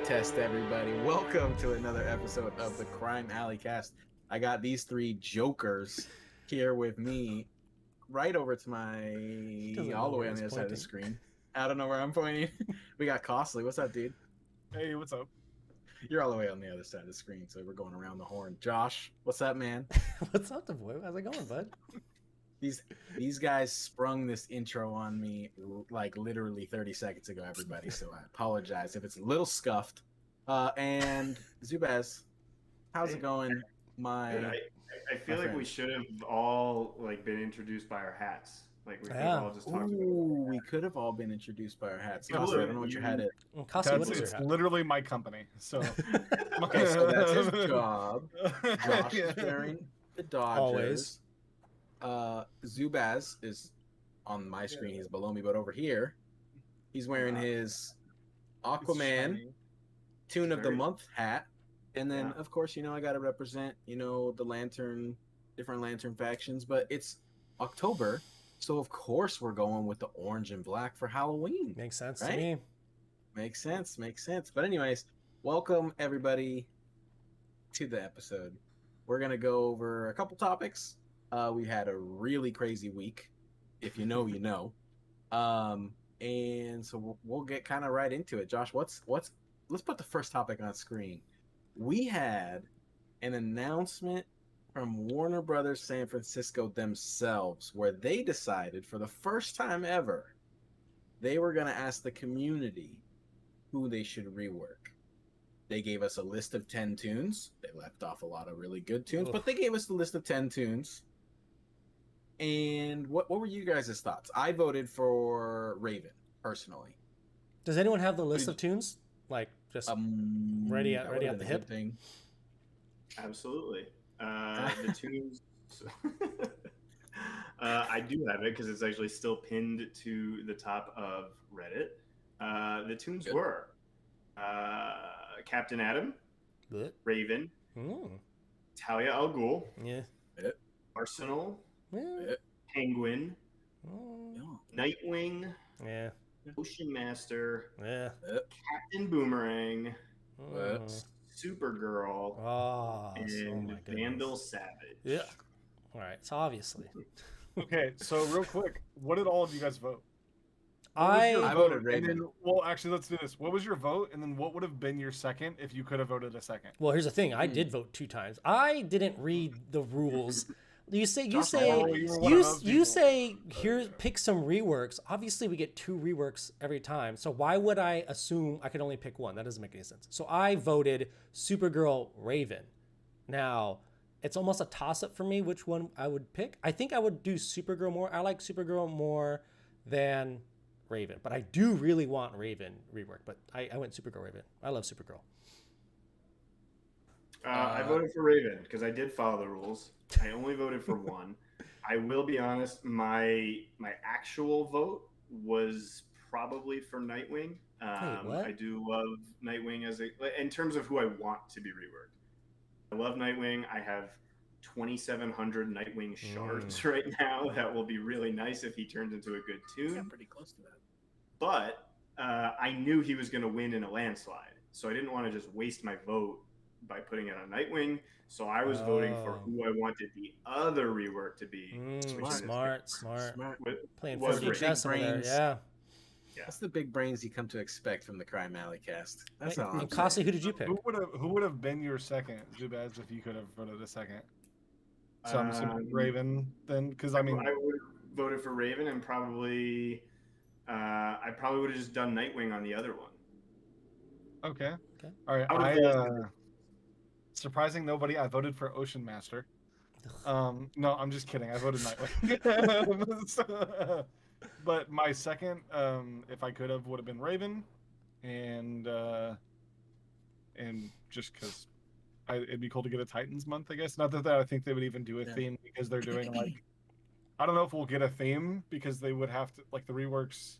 Test, everybody. Welcome to another episode of the Crime Alley Cast. I got these three jokers here with me, right over to my all the way on the other side of the screen. I don't know where I'm pointing. We got Costly. What's up, dude? Hey, what's up? You're all the way on the other side of the screen, so we're going around the horn. Josh, what's up, man? What's up, DaBoy? How's it going, bud? These guys sprung this intro on me like literally 30 seconds ago, everybody. So I apologize if it's a little scuffed. And Zubaz, how's it going? I feel like we should have all been introduced by our hats. Like we could have all just talked. We could have all been introduced by our hats. I don't know what your hat is. It's literally my company. So okay, so that's his job. Josh is wearing the Dodgers. Always. Zubaz is on my screen. He's below me, but over here, he's wearing his Aquaman Tune of the Month hat. And then, of course, I got to represent, the different Lantern factions. But it's October, so of course we're going with the orange and black for Halloween. Makes sense right? to me. Makes sense. But anyways, welcome everybody to the episode. We're going to go over a couple topics. We had a really crazy week. If you know, you know. And so we'll get kind of right into it. Josh, let's put the first topic on screen. We had an announcement from Warner Brothers San Francisco themselves where they decided for the first time ever they were going to ask the community who they should rework. They gave us a list of 10 tunes. They left off a lot of really good tunes, but they gave us the list of 10 tunes. And what were you guys' thoughts? I voted for Raven, personally. Does anyone have the list of tunes? Like, just ready at the hip? Thing. Absolutely. The tunes... I do have it because it's actually still pinned to the top of Reddit. The tunes were Captain Atom, Raven, Talia al Ghul, Arsenal, Penguin, Nightwing, Ocean Master, Captain Boomerang, Supergirl, and Vandal Savage. Yeah. All right. So obviously. Okay. So real quick, what did all of you guys vote? I voted Raven. Well, actually, let's do this. What was your vote, and then what would have been your second if you could have voted a second? Well, here's the thing. I did vote 2 times. I didn't read the rules. You say here, pick some reworks. Obviously, we get 2 reworks every time. So why would I assume I could only pick one? That doesn't make any sense. So I voted Supergirl Raven. Now, it's almost a toss-up for me which one I would pick. I think I would do Supergirl more. I like Supergirl more than Raven, but I do really want Raven rework. But I went Supergirl Raven. I love Supergirl. I voted for Raven because I did follow the rules. I only voted for one. I will be honest, my actual vote was probably for Nightwing. I do love Nightwing in terms of who I want to be reworked. I love Nightwing. I have 2,700 Nightwing shards right now. That will be really nice if he turns into a good tune. Yeah, pretty close to that. But I knew he was going to win in a landslide, so I didn't want to just waste my vote by putting it on Nightwing. So I was voting for who I wanted the other rework to be. Smart. Playing 4D chess over there, yeah. That's the big brains you come to expect from the Crime Alley cast. That's Wait, all I'm and saying. Costly, who did you pick? Who would have been your second, Zubaz, if you could have voted a second? So I'm assuming Um, Raven then, because I I mean, would have voted for Raven, and probably I probably would have just done Nightwing on the other one. okay. Okay. All right. I would've voted Surprising nobody, I voted for Ocean Master. No, I'm just kidding. I voted Nightwing. But my second, if I could have, would have been Raven, and just because it'd be cool to get a Titans month, I guess. Not that I think they would even do a theme because they're doing like, I don't know if we'll get a theme because they would have to, like, the reworks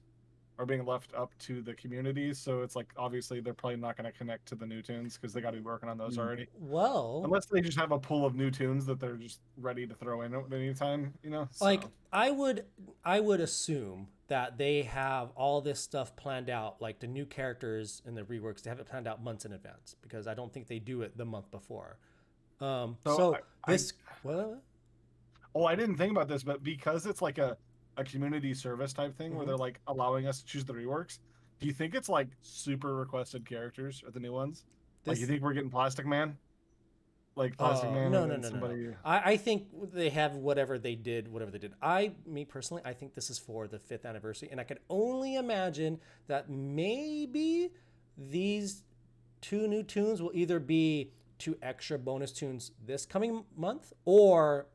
are being left up to the community, so it's like obviously they're probably not going to connect to the new tunes because they got to be working on those already. Well, Unless they just have a pool of new tunes that they're just ready to throw in at any time, you know. like So. I would assume that they have all this stuff planned out, like the new characters and the reworks. They have it planned out months in advance because I don't think they do it the month before. So this what? Oh, I didn't think about this, but because it's like a community service type thing where they're like allowing us to choose the reworks, do you think it's like super requested characters are the new ones? Like, you think we're getting Plastic Man? Like Plastic Man No, and no, then no, somebody... no. I think they have whatever they did. Me personally, I think this is for the 5th anniversary, and I can only imagine that maybe these 2 new tunes will either be 2 extra bonus tunes this coming month, or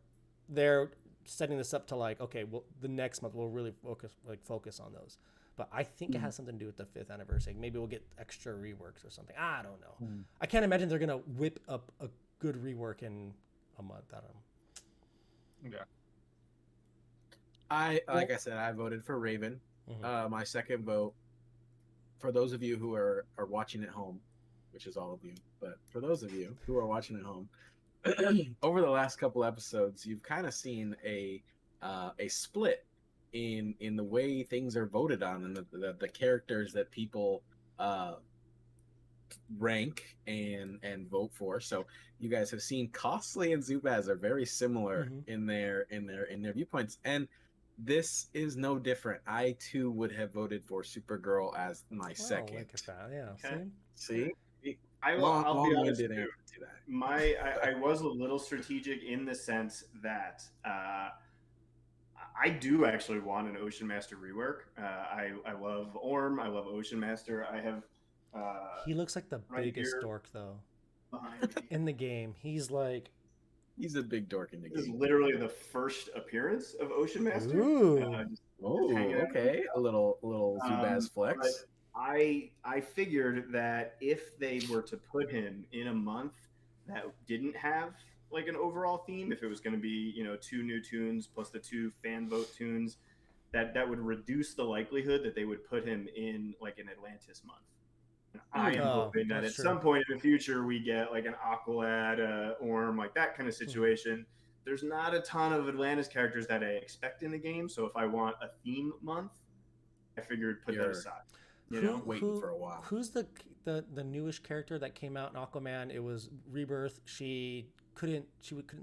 they're setting this up to like, okay, well, the next month we'll really focus on those. But I think it has something to do with the 5th anniversary. Maybe we'll get extra reworks or something. I don't know. I can't imagine they're gonna whip up a good rework in a month. I don't know. Yeah. Like I said, I voted for Raven. My second vote, for those of you who are watching at home, which is all of you, but for those of you who are watching at home, over the last couple episodes, you've kind of seen a split in the way things are voted on and the characters that people rank and vote for. So you guys have seen Costly and Zubaz are very similar in their viewpoints, and this is no different. I too would have voted for Supergirl as my second. Like that, yeah. Okay. See? I'll be honest Long-winded too. answer to that. I was a little strategic in the sense that I do actually want an Ocean Master rework. I love Orm. I love Ocean Master. I have. He looks like the biggest dork though. In the game, he's a big dork in the game. This is literally the first appearance of Ocean Master. Ooh. Okay. A little Zubaz flex. I figured that if they were to put him in a month that didn't have like an overall theme, if it was going to be 2 new tunes plus the 2 fan vote tunes, that would reduce the likelihood that they would put him in like an Atlantis month. And I am hoping that at some point in the future we get like an Aqualad, Orm, like that kind of situation. There's not a ton of Atlantis characters that I expect in the game, so if I want a theme month, I figured put that aside. Waiting for a while. Who's the newish character that came out in Aquaman? It was Rebirth. She couldn't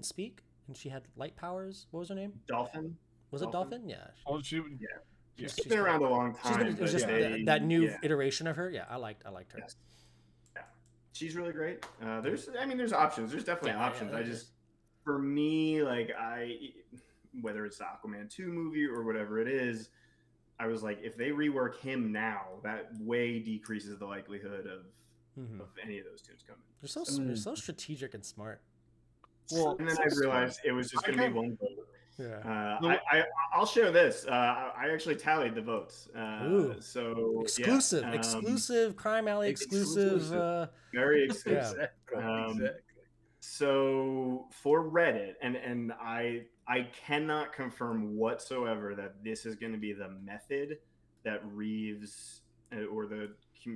speak, and she had light powers. What was her name? Dolphin. Was it Dolphin? Yeah. Well, She's been around a long time. It was just that new iteration of her. Yeah, I liked her. Yes. Yeah, she's really great. There's options. There's definitely options. Yeah, for me, like whether it's the Aquaman 2 movie or whatever it is, I was like, if they rework him now, that way decreases the likelihood of any of those tunes coming. You're so strategic and smart. Well, and then I realized it was just going to be one vote. Yeah. I'll share this. I actually tallied the votes. So exclusive Crime Alley exclusive. Very exclusive. Yeah. Exactly. So for Reddit, and I cannot confirm whatsoever that this is going to be the method that Reeves or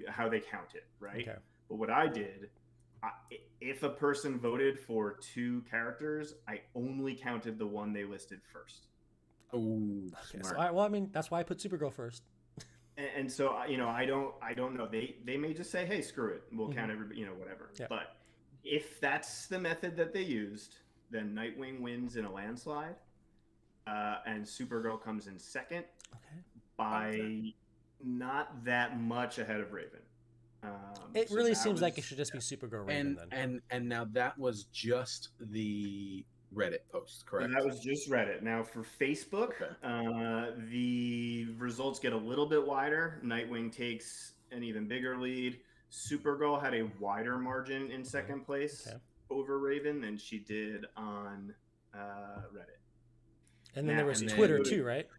how they count it, right? Okay. But what I did, if a person voted for 2 characters, I only counted the one they listed first. Oh, okay. So that's why I put Supergirl first. And so I don't know. They may just say, hey, screw it, we'll count everybody, whatever. Yeah. But if that's the method that they used, then Nightwing wins in a landslide, and Supergirl comes in second by not that much ahead of Raven. It So really that seems like it was- should just be Supergirl Raven then. And now that was just the Reddit post, So correct? that was just Reddit. Now for Facebook, Okay. the results get a little bit wider. Nightwing takes an even bigger lead. Supergirl had a wider margin in second place over Raven than she did on Reddit. And then Now- there was and then- Twitter too, right?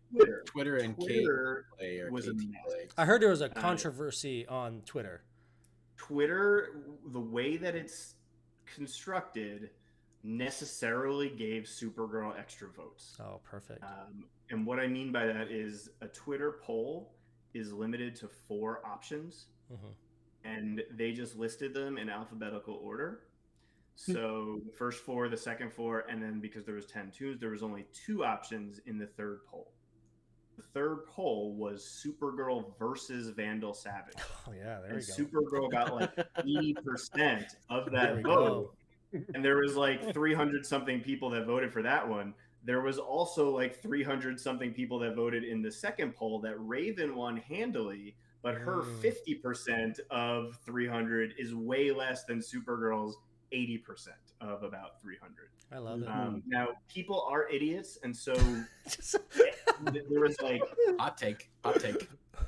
Twitter and Twitter Play or was a KT mess. Play. I heard there was a controversy on Twitter. Twitter, the way that it's constructed, necessarily gave Supergirl extra votes. Oh, perfect. And what I mean by that is a Twitter poll is limited to 4 options, and they just listed them in alphabetical order. So the first 4, the second 4, and then because there was 10 tunes, there was only 2 options in the third poll. The third poll was Supergirl versus Vandal Savage. Oh yeah, there And we go. Supergirl got like 80% of There we that vote. go. And there was like 300 something people that voted for that one. There was also like 300 something people that voted in the second poll that Raven won handily, but her 50% of 300 is way less than Supergirl's 80% of about 300. I love it. Now, people are idiots, and so there was like Hot take.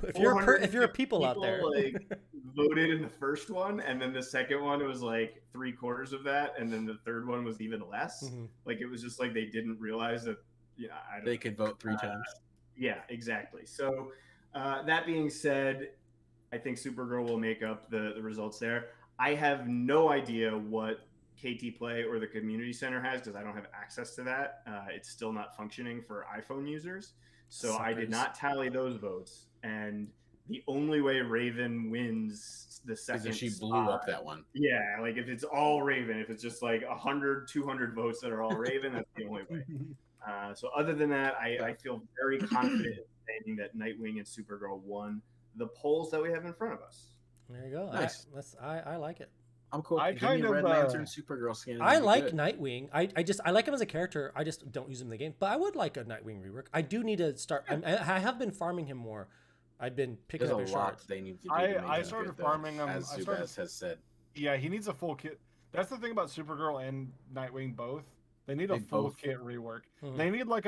if you're a people out there, like voted in the first one, and then the second one was like 3/4 of that, and then the third one was even less. Like it was just like they didn't realize that. Yeah, they could vote 3 times. Yeah, exactly. So that being said, I think Supergirl will make up the results there. I have no idea what KT Play or the Community Center has because I don't have access to that. It's still not functioning for iPhone users. So I did not tally those votes. And the only way Raven wins the second Because she blew spot, up that one. Yeah, like if it's all Raven, if it's just like 100, 200 votes that are all Raven, that's the only way. So other than that, I feel very confident in saying that Nightwing and Supergirl won the polls that we have in front of us. there you go. Nice. I like it. I'm cool. I Give kind me of, Red Lantern Supergirl skin. I like Nightwing. I like him as a character. I just don't use him in the game. But I would like a Nightwing rework. I do need to start. I have been farming him more. I've been picking There's up his a lot shards. they need to do. To make I him started good, though, farming him. as Zubaz has said. Yeah, he needs a full kit. That's the thing about Supergirl and Nightwing both. They need a full kit rework. They need like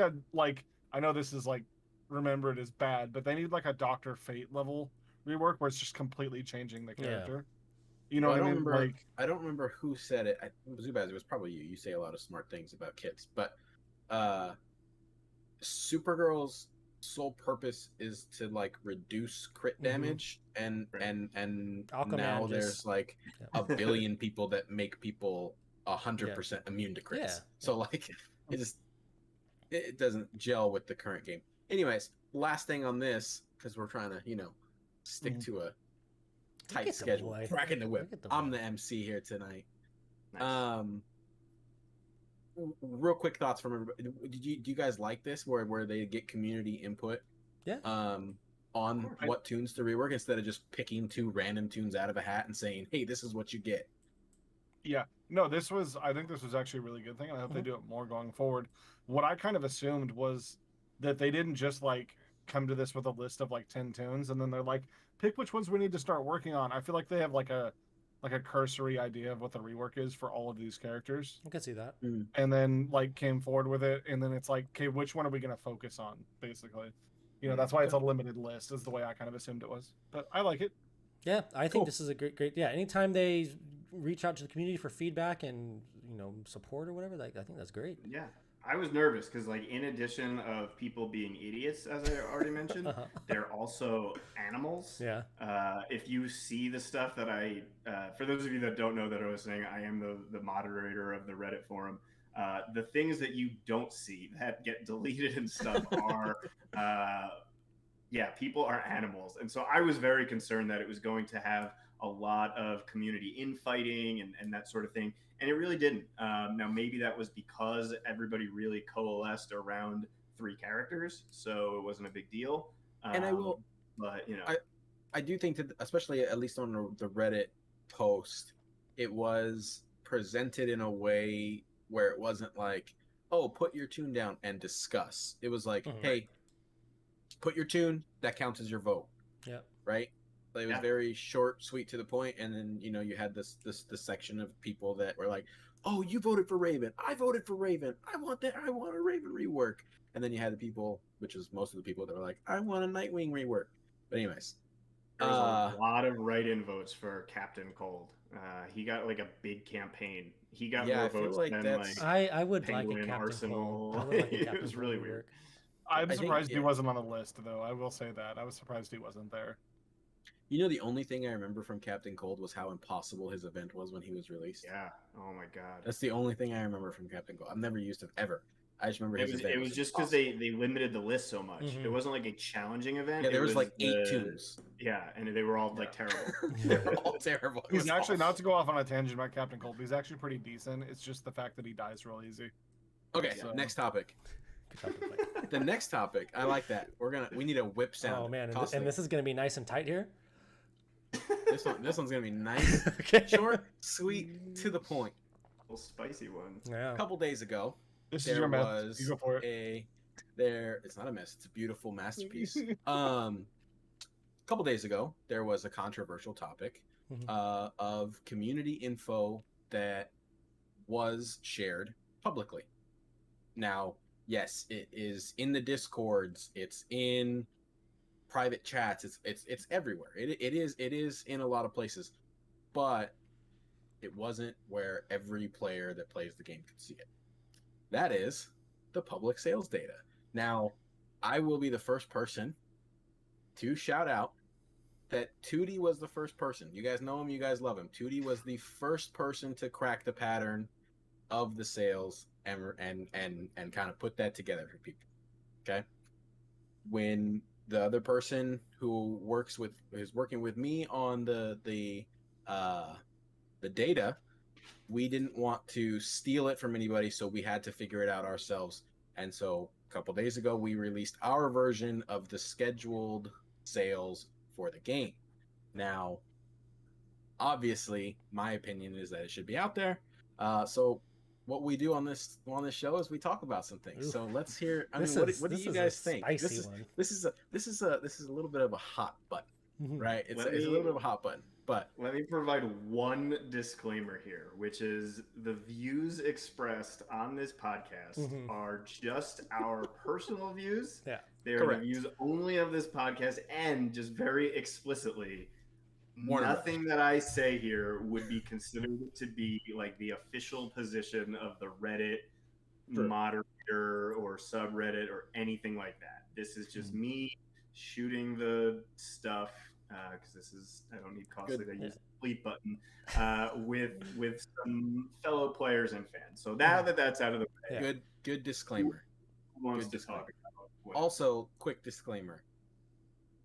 I know this is like remembered as bad, but they need like a Dr. Fate level rework where it's just completely changing the character. You know what I mean? I don't remember who said it. Zubaz, it was probably you. You say a lot of smart things about kits, but Supergirl's sole purpose is to like reduce crit damage, and Aquaman now just- there's like a billion people that make people 100% immune to crits. Yeah. So like it doesn't gel with the current game. Anyways, last thing on this, because we're trying to stick to a tight schedule. Cracking the whip. I'm the MC here tonight. Nice. Real quick thoughts from everybody. Do you guys like this where they get community input? Yeah. On what tunes to rework instead of just picking 2 random tunes out of a hat and saying, "Hey, this is what you get." Yeah. No, I think this was actually a really good thing, and I hope they do it more going forward. What I kind of assumed was that they didn't just like come to this with a list of like 10 tunes and then they're like, pick which ones we need to start working on. I feel like they have like a cursory idea of what the rework is for all of these characters. I can see that. And then like came forward with it, and then it's like, okay, which one are we going to focus on, basically? That's why it's a limited list, is the way I kind of assumed it was. But I like it. Yeah, I think this is a great. Yeah, anytime they reach out to the community for feedback and support or whatever, like I think that's great. Yeah, I was nervous because, like, in addition of people being idiots, as I already mentioned, they're also animals. Yeah. If you see the stuff that for those of you that don't know that are listening, I am the moderator of the Reddit forum. The things that you don't see that get deleted and stuff are, people are animals. And so I was very concerned that it was going to have a lot of community infighting and that sort of thing. And it really didn't. Now, maybe that was because everybody really coalesced around 3 characters, so it wasn't a big deal. And I will, but I do think that, especially at least on the Reddit post, it was presented in a way where it wasn't like, oh, put your tune down and discuss. It was like, hey, put your tune, that counts as your vote. Yep. Right. It was very short, sweet, to the point, and then you had this section of people that were like, "Oh, you voted for Raven. I voted for Raven. I want that. I want a Raven rework." And then you had the people, which is most of the people that were like, "I want a Nightwing rework." But anyways, there was a lot of write-in votes for Captain Cold. He got like a big campaign. He got more votes than like I would Penguin, like a Captain Arsenal. Cold. I would like a Captain It was Cold really rework. weird. I'm surprised he wasn't on the list, though. I will say that. I was surprised he wasn't there. The only thing I remember from Captain Cold was how impossible his event was when he was released. Yeah. Oh my god. That's the only thing I remember from Captain Cold. I've never used him ever. I just remember it was just because they limited the list so much. Mm-hmm. It wasn't like a challenging event. Yeah, there was like 8 tunes. Yeah, and they were all like terrible. They were all terrible. He's actually, not to go off on a tangent about Captain Cold, but he's actually pretty decent. It's just the fact that he dies real easy. Okay, so next topic. The next topic, I like that. We need a whip sound. Oh man, and this is gonna be nice and tight here. This one's gonna be nice, short, sweet, to the point. A little spicy one. Yeah. A couple days ago, This is your mess. You go for it. It's not a mess. It's a beautiful masterpiece. A couple days ago, there was a controversial topic of community info that was shared publicly. Now, yes, it is in the Discords. It's in private chats. It's everywhere. It is in a lot of places, but it wasn't where every player that plays the game could see it. That is the public sales data. Now, I will be the first person to shout out that Tootie was the first person. You guys know him. You guys love him. Tootie was the first person to crack the pattern of the sales and kind of put that together for people. Okay. When the other person who is working with me on the data, we didn't want to steal it from anybody, so we had to figure it out ourselves. And so a couple days ago, we released our version of the scheduled sales for the game. Now, obviously, my opinion is that it should be out there. So what we do on this show is we talk about some things. Ooh. So let's hear. What do you guys think? This is a little bit of a hot button, right? It's a little bit of a hot button. But let me provide one disclaimer here, which is the views expressed on this podcast are just our personal views. Yeah, they are the views only of this podcast, and just very explicitly, nothing that I say here would be considered to be like the official position of the Reddit moderator or subreddit or anything like that. This is just me shooting the stuff. Because this is, I don't need costly to use the delete button with some fellow players and fans. So now that that's out of the way, good disclaimer. Who wants to talk about what? Also, quick disclaimer: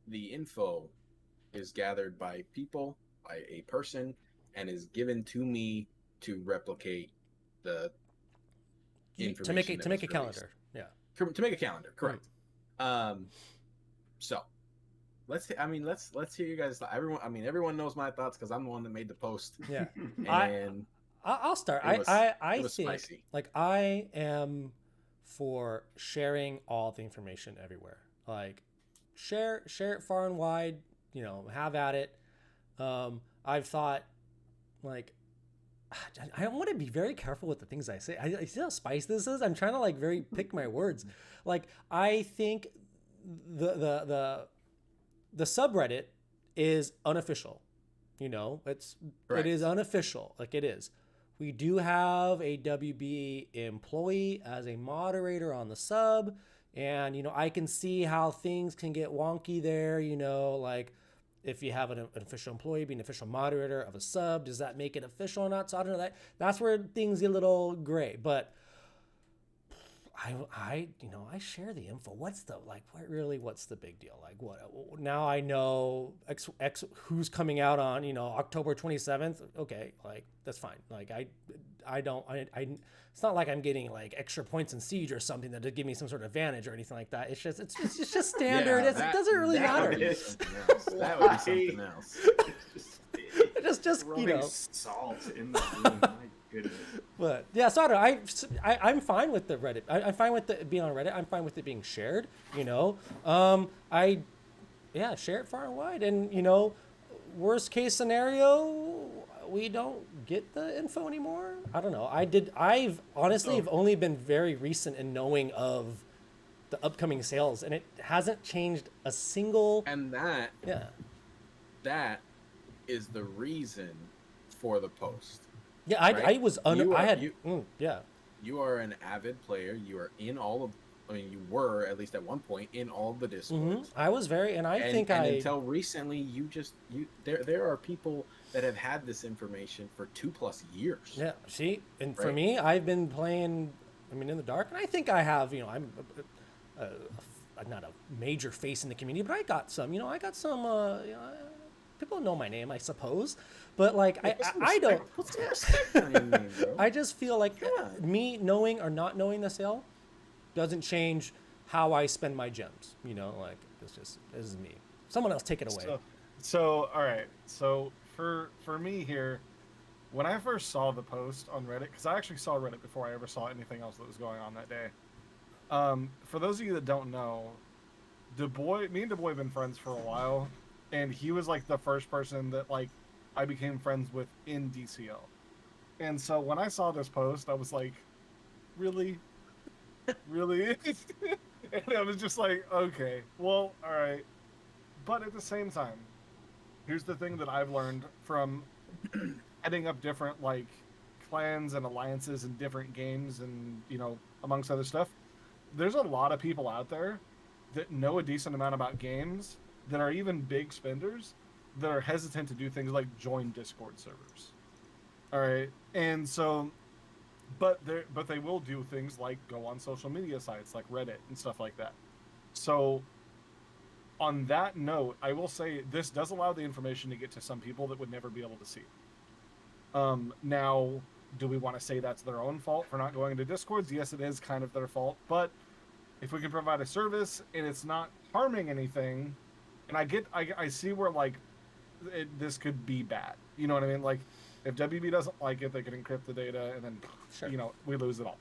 the info is gathered by a person, and is given to me to replicate the information to make a calendar. Yeah, to make a calendar. Correct. So. Let's hear you guys. Everyone knows my thoughts because I'm the one that made the post. Yeah, and I'll start. I think spicy. Like I am for sharing all the information everywhere. Like share it far and wide. Have at it. I've thought like I want to be very careful with the things I say. I see how spicy this is. I'm trying to like very pick my words. Like I think the subreddit is unofficial. It is unofficial. Like it is. We do have a WB employee as a moderator on the sub, and I can see how things can get wonky there. Like if you have an official employee being an official moderator of a sub, does that make it official or not? So I don't know. That's where things get a little gray, but. I share the info. What's the big deal? Like what? Now I know X who's coming out on, October 27th. Okay. Like that's fine. Like I don't, it's not like I'm getting like extra points in Siege or something that would give me some sort of advantage or anything like that. It's just standard. It doesn't really matter. That would be something else. just salt in the room. My goodness. But yeah, so I'm fine with the Reddit. I'm fine with it being on Reddit. I'm fine with it being shared. Yeah, share it far and wide. And, you know, worst case scenario, we don't get the info anymore. I don't know. I've honestly have only been very recent in knowing of the upcoming sales, and it hasn't changed a single. And Yeah. that is the reason for the post. Yeah, Right? I was yeah. You are an avid player. You are in all of. I mean, you were at least at one point in all of the Discords. I was very, and until recently, there are people that have had this information for 2+ years. Yeah, see, and for Right? me, I've been playing. I mean, in the dark, and I think I have. You know, I'm not a major face in the community, but I got some. You know, I got some. You know, people know my name, I suppose, but like I don't. Put some respect on your name, bro. I just feel like me knowing or not knowing the sale doesn't change how I spend my gems. You know, like this is me. Someone else take it away. So all right. So for me here, when I first saw the post on Reddit, because I actually saw Reddit before I ever saw anything else that was going on that day. For those of you that don't know, me and DaBoy have been friends for a while, and he was like the first person that like I became friends with in DCL. And so when I saw this post, I was like, really? Really? And I was just like, okay, well, all right. But at the same time, here's the thing that I've learned from heading up different like clans and alliances in different games and, you know, amongst other stuff. There's a lot of people out there that know a decent amount about games that are even big spenders that are hesitant to do things like join Discord servers. All right. And so, but they will do things like go on social media sites like Reddit and stuff like that. So on that note, I will say this does allow the information to get to some people that would never be able to see. Now, do we want to say that's their own fault for not going into Discords? Yes, it is kind of their fault. But if we can provide a service and it's not harming anything, and I see where like this could be bad. You know what I mean? Like if WB doesn't like it, they can encrypt the data and then, you know, we lose it all.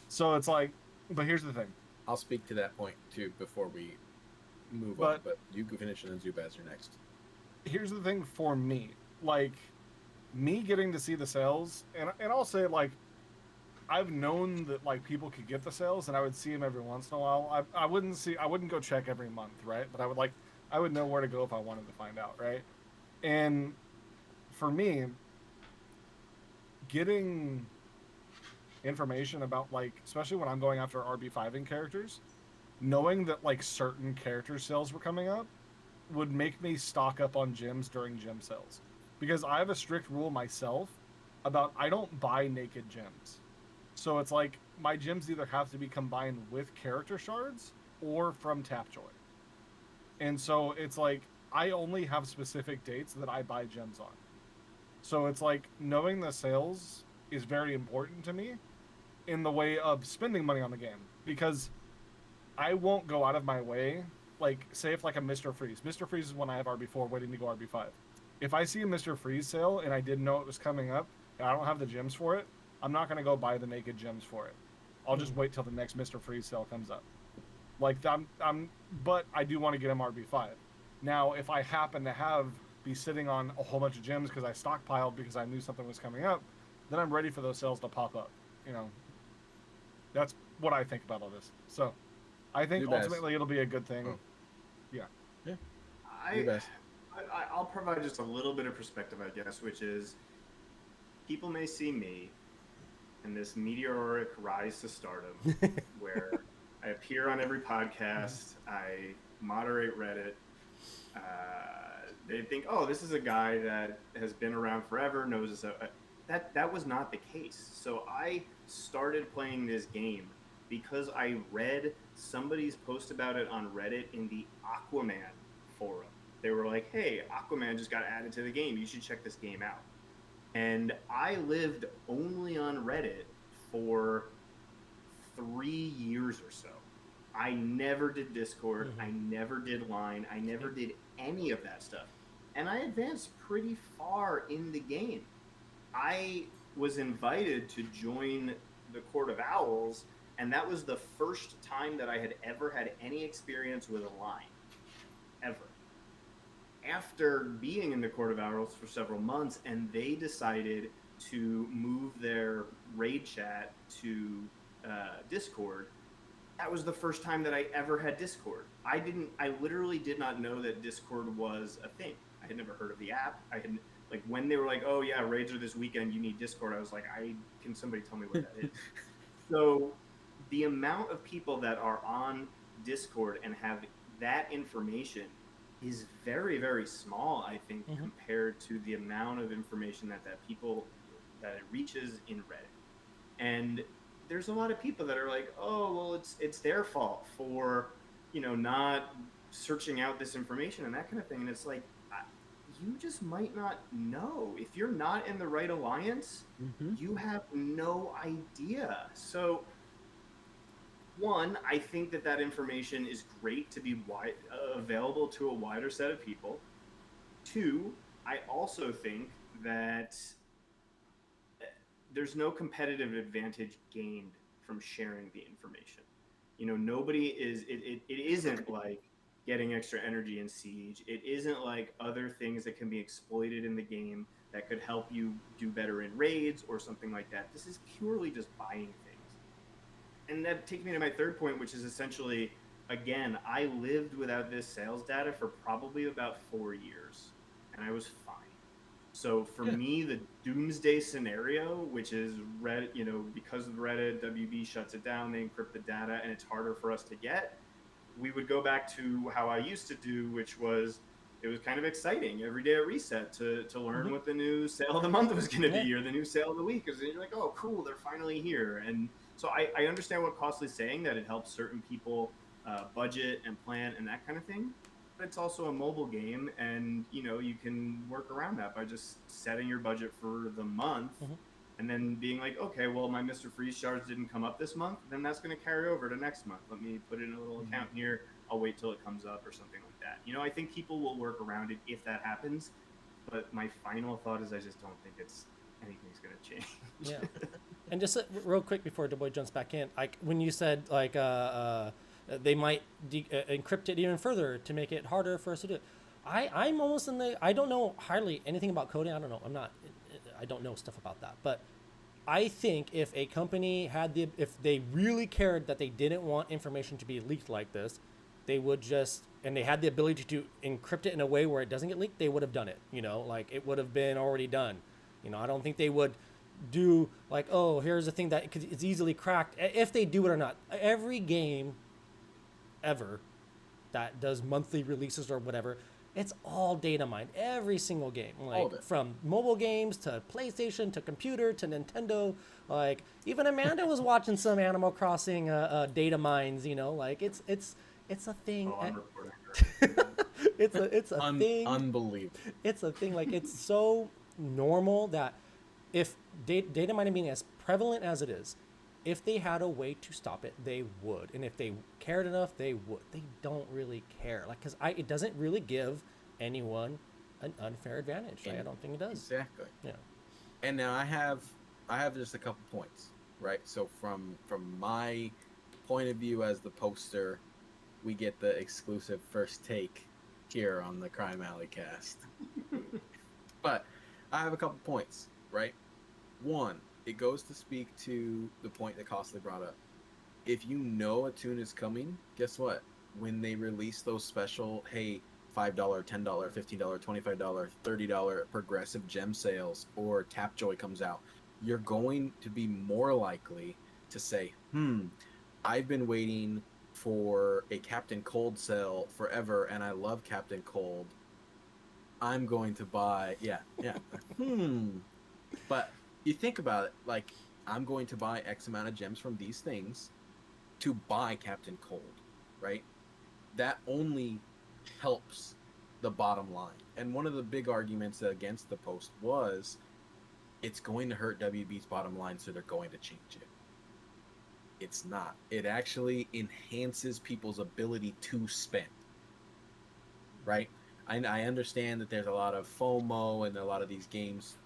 So it's like, but here's the thing. I'll speak to that point too before we move on, but you can finish and then Zubaz, you're next. Here's the thing for me, like me getting to see the sales, and I'll say like I've known that like people could get the sales and I would see them every once in a while. I wouldn't go check every month, right? But I would know where to go if I wanted to find out, right? And for me, getting information about like, especially when I'm going after RB5ing characters, knowing that like certain character sales were coming up would make me stock up on gems during gem sales. Because I have a strict rule myself about I don't buy naked gems. So it's like my gems either have to be combined with character shards or from Tapjoy. And so it's like I only have specific dates that I buy gems on. So it's like knowing the sales is very important to me in the way of spending money on the game. Because I won't go out of my way. Like, say if like a Mr. Freeze. Mr. Freeze is one I have RB4 waiting to go RB5. If I see a Mr. Freeze sale and I didn't know it was coming up and I don't have the gems for it, I'm not going to go buy the naked gems for it. I'll just wait till the next Mr. Freeze sale comes up. Like, but I do want to get him RB5. Now, if I happen to be sitting on a whole bunch of gems because I stockpiled because I knew something was coming up, then I'm ready for those sales to pop up. You know, that's what I think about all this. So I think ultimately it'll be a good thing. Oh. Yeah. I'll provide just a little bit of perspective, I guess, which is people may see me in this meteoric rise to stardom where I appear on every podcast, I moderate Reddit. They think, oh, this is a guy that has been around forever, knows this. That was not the case. So I started playing this game because I read somebody's post about it on Reddit in the Aquaman forum. They were like, hey, Aquaman just got added to the game. You should check this game out. And I lived only on Reddit for 3 years or so. I never did Discord. I never did Line. I never did any of that stuff. And I advanced pretty far in the game. I was invited to join the Court of Owls, and that was the first time that I had ever had any experience with a line. Ever. after being in the Court of Owls for several months, and they decided to move their raid chat to Discord. That was the first time that I ever had Discord. I literally did not know that Discord was a thing. I had never heard of the app. I had, like, when they were like, oh yeah, raids are this weekend, you need Discord, I was like, can somebody tell me what that is? So the amount of people that are on Discord and have that information is very, very small, I think, compared to the amount of information that it reaches in Reddit. And there's a lot of people that are like, oh, well, it's their fault for, not searching out this information and that kind of thing. And it's like, you just might not know. If you're not in the right alliance, you have no idea. So, one, I think that information is great to be available to a wider set of people. Two, I also think that there's no competitive advantage gained from sharing the information. Nobody is, it isn't like getting extra energy in Siege. It isn't like other things that can be exploited in the game that could help you do better in raids or something like that. This is purely just buying things. And that takes me to my third point, which is essentially, again, I lived without this sales data for probably about 4 years, and I was fine. So for me, the doomsday scenario, which is Reddit, because of Reddit, WB shuts it down, they encrypt the data, and it's harder for us to get, we would go back to how I used to do, which was, it was kind of exciting every day at reset to learn what the new sale of the month was going to be, or the new sale of the week. Because you're like, oh, cool, they're finally here. And so I understand what Costly's saying, that it helps certain people budget and plan and that kind of thing. But it's also a mobile game, and you can work around that by just setting your budget for the month, and then being like, okay, well, my Mr. Freeze shards didn't come up this month, then that's going to carry over to next month. Let me put in a little account here. I'll wait till it comes up or something like that. I think people will work around it if that happens. But my final thought is, I just don't think anything's going to change. Yeah. And just real quick before DaBoy jumps back in, like when you said like they might encrypt it even further to make it harder for us to do it. I'm almost I don't know hardly anything about coding. I don't know. I don't know stuff about that. But I think if a company if they really cared that they didn't want information to be leaked like this, they would and they had the ability to encrypt it in a way where it doesn't get leaked, they would have done it. Like it would have been already done. I don't think they would do like, oh, here's a thing that it's easily cracked. If they do it or not, every game ever that does monthly releases or whatever, it's all data mined. Every single game, like from mobile games to PlayStation to computer to Nintendo. Like even Amanda was watching some Animal Crossing data mines. Like it's a thing. Oh, I'm reporting. it's a thing. Unbelievable. It's a thing. Like it's so normal that if data mining being as prevalent as it is, if they had a way to stop it, they would. And if they cared enough, they would. They don't really care. Like, because it doesn't really give anyone an unfair advantage. I don't think it does. Exactly. Yeah. And now I have just a couple points, right? So from my point of view as the poster, we get the exclusive first take here on the Crime Alley cast. But I have a couple points, right? One, it goes to speak to the point that Costly brought up. If you know a tune is coming, guess what? When they release those special, hey, $5, $10, $15, $25, $30 progressive gem sales, or Tapjoy comes out, you're going to be more likely to say, I've been waiting for a Captain Cold sale forever, and I love Captain Cold. I'm going to buy, But you think about it, like, I'm going to buy X amount of gems from these things to buy Captain Cold, right? That only helps the bottom line. And one of the big arguments against the post was it's going to hurt WB's bottom line, so they're going to change it. It's not. It actually enhances people's ability to spend, right? I understand that there's a lot of FOMO and a lot of these games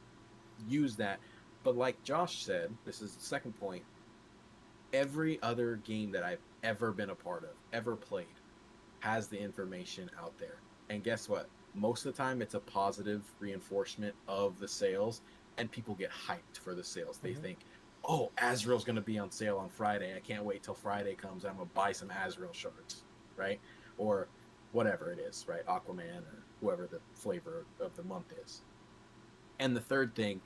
use that. But like Josh said, this is the second point, every other game that I've ever been a part of, ever played, has the information out there. And guess what? most of the time it's a positive reinforcement of the sales, and people get hyped for the sales. They think, oh, Azrael's going to be on sale on Friday. I can't wait till Friday comes. I'm going to buy some Azrael shards, right? Or whatever it is, right? Aquaman or whoever the flavor of the month is. And the third thing,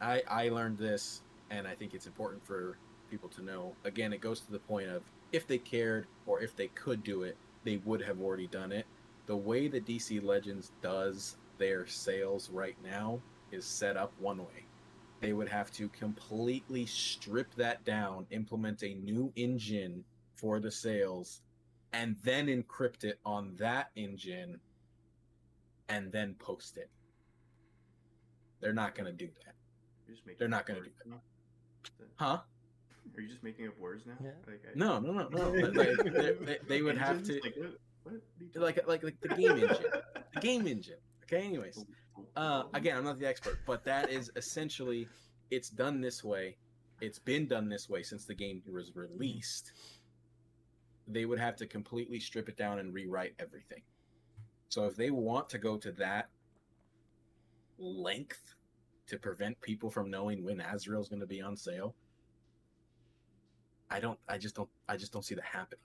I learned this, and I think it's important for people to know. Again, it goes to the point of if they cared or if they could do it, they would have already done it. The way that DC Legends does their sales right now is set up one way. They would have to completely strip that down, implement a new engine for the sales, and then encrypt it on that engine, and then post it. They're not going to do that. They're not going to do that. Huh? Are you just making up words now? Yeah. No. They would have to like the game engine. The game engine. Okay. Anyways, again, I'm not the expert, but that is essentially it's done this way. It's been done this way since the game was released. They would have to completely strip it down and rewrite everything. So if they want to go to that length to prevent people from knowing when Azrael's going to be on sale, I just don't see that happening.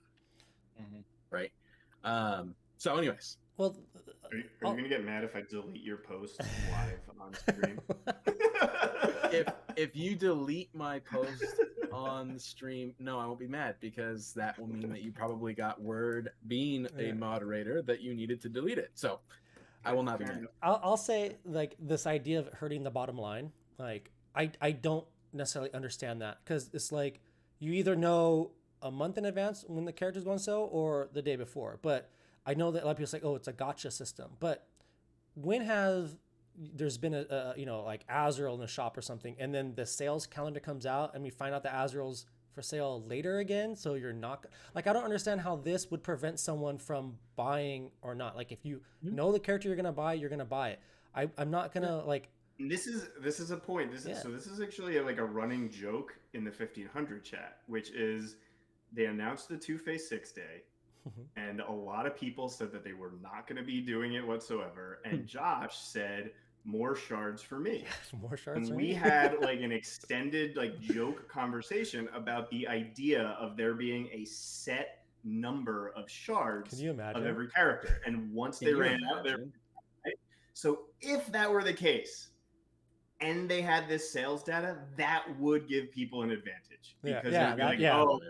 Right. So anyways, well, are you gonna get mad if I delete your post live on stream? if you delete my post on the stream, no, I won't be mad, because that will mean that you probably got word, being a moderator, that you needed to delete it. So I will not be mad. I'll say, like, this idea of hurting the bottom line, like, I don't necessarily understand that, because it's like you either know a month in advance when the character's going to sell or the day before. But I know that a lot of people say, oh, it's a gotcha system. But when have there's been a like Azrael in the shop or something, and then the sales calendar comes out and we find out that Azrael's for sale later again? So you're not like, I don't understand how this would prevent someone from buying or not. Like, if you know the character you're going to buy, you're going to buy it. I'm not going to like. This is a point. This is actually like a running joke in the 1500 chat, which is they announced the Two-Face 6 Day, and a lot of people said that they were not going to be doing it whatsoever. And Josh said, more shards for me. More shards. And we had like an extended like joke conversation about the idea of there being a set number of shards Can you imagine? of every character. And once they ran out there. So if that were the case, and they had this sales data, that would give people an advantage, because they'd be like, oh,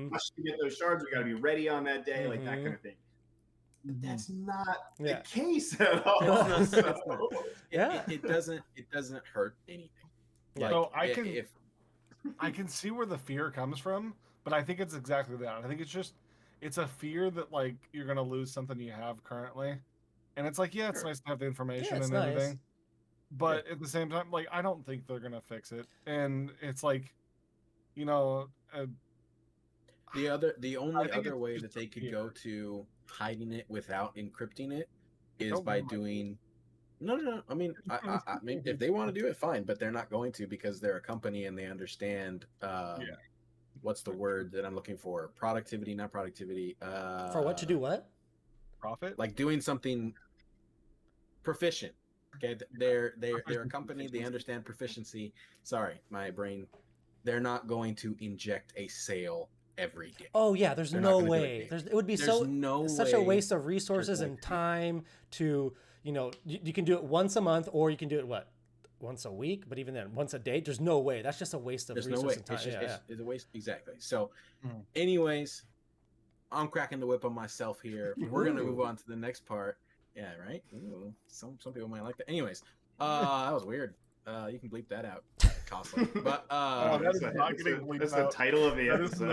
once you get those shards, we got to be ready on that day, like that kind of thing. But that's not the case at all. It doesn't hurt anything. Like, so I can see where the fear comes from, but I think it's exactly that. I think it's a fear that like you're gonna lose something you have currently, and it's like, it's nice to have the information and everything. Nice. But at the same time, like, I don't think they're gonna fix it, and it's like, the only other way that they could go to hiding it without encrypting it is by doing. No. I mean, I mean, if they want to do it, fine, but they're not going to, because they're a company and they understand. What's the word that I'm looking for? Productivity, not productivity. For what to do what? Profit. Like doing something proficient. Okay, they're a company. They understand proficiency. Sorry, my brain. They're not going to inject a sale every day. Oh yeah, there's no way. It would be such a waste of resources and time to, you can do it once a month, or you can do it once a week, but even then, once a day, there's no way. That's just a waste of resources and time. It's a waste. Exactly. So, anyways, I'm cracking the whip on myself here. We're gonna move on to the next part. Yeah, right. Ooh, some people might like that. Anyways, that was weird. You can bleep that out, Costly. But that's the title of the episode.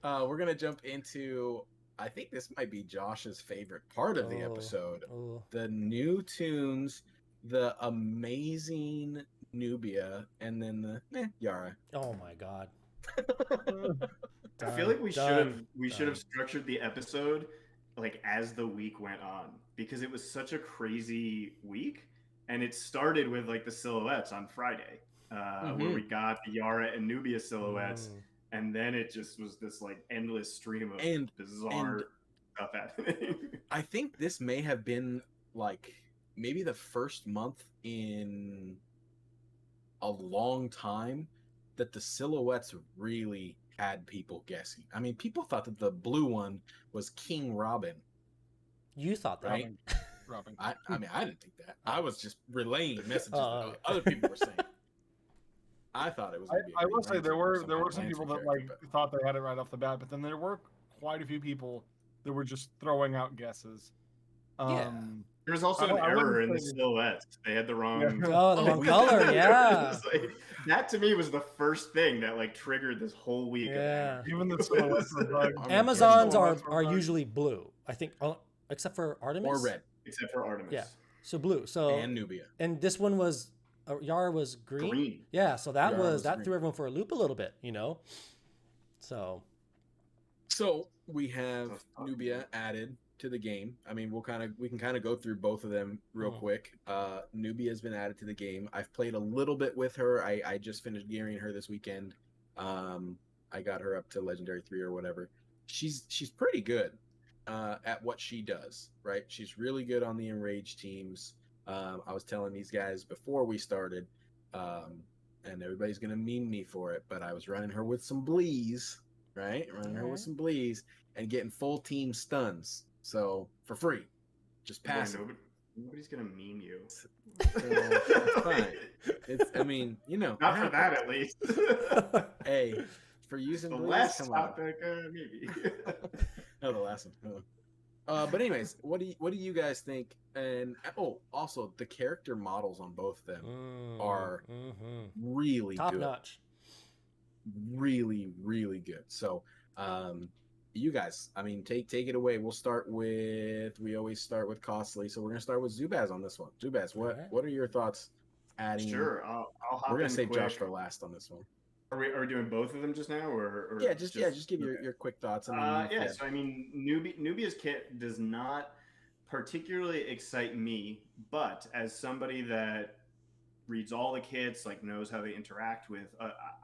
We're gonna jump into. I think this might be Josh's favorite part of the episode. The new tunes, the amazing Nubia, and then the Yara. Oh my god. I feel like we should have structured the episode like as the week went on, because it was such a crazy week, and it started with like the silhouettes on Friday, where we got the Yara and Nubia silhouettes, and then it just was this like endless stream of bizarre stuff happening. I think this may have been like maybe the first month in a long time that the silhouettes really had people guessing. I mean, people thought that the blue one was King Robin. You thought that. Right? Robin. I mean, I didn't think that. I was just relaying messages that other people were saying. I thought it was going to be. I will say there were some Lancer people that character, like thought they had it right off the bat, but then there were quite a few people that were just throwing out guesses. Yeah. There was also an error in the silhouettes. They had the wrong. Oh, the wrong color. Yeah. Like, that to me was the first thing that like triggered this whole week. Yeah. Even the silhouettes were bugged. Amazons are usually blue, I think, except for Artemis or red, except for Artemis. Yeah. So blue. So and Nubia. And this one was Yara was green. Yeah. So that threw everyone for a loop a little bit, you know. So we have Nubia added to the game. I mean, we can kind of go through both of them real quick. Nubia has been added to the game. I've played a little bit with her. I just finished gearing her this weekend. I got her up to Legendary 3 or whatever. She's pretty good at what she does, right? She's really good on the Enrage teams. I was telling these guys before we started, and everybody's gonna meme me for it, but I was running her with some Blees, right? Running her with some Blees and getting full team stuns. So for free, just pass it. Nobody's gonna meme you. It's fine. I mean, you know, not for that at least. Hey, for using the Blees, last come topic, maybe. No, the last one. But anyways, what do you guys think? And also the character models on both of them are really top good. notch. Really, really good. So, you guys, I mean, take it away. We always start with Costly, so we're gonna start with Zubaz on this one. Zubaz, what are your thoughts? Adding. Sure, I'll hop. We're gonna save quick. Josh for last on this one. Are we doing both of them just now, or just give your quick thoughts. So I mean, Nubia's kit does not particularly excite me, but as somebody that reads all the kits, like knows how they interact with,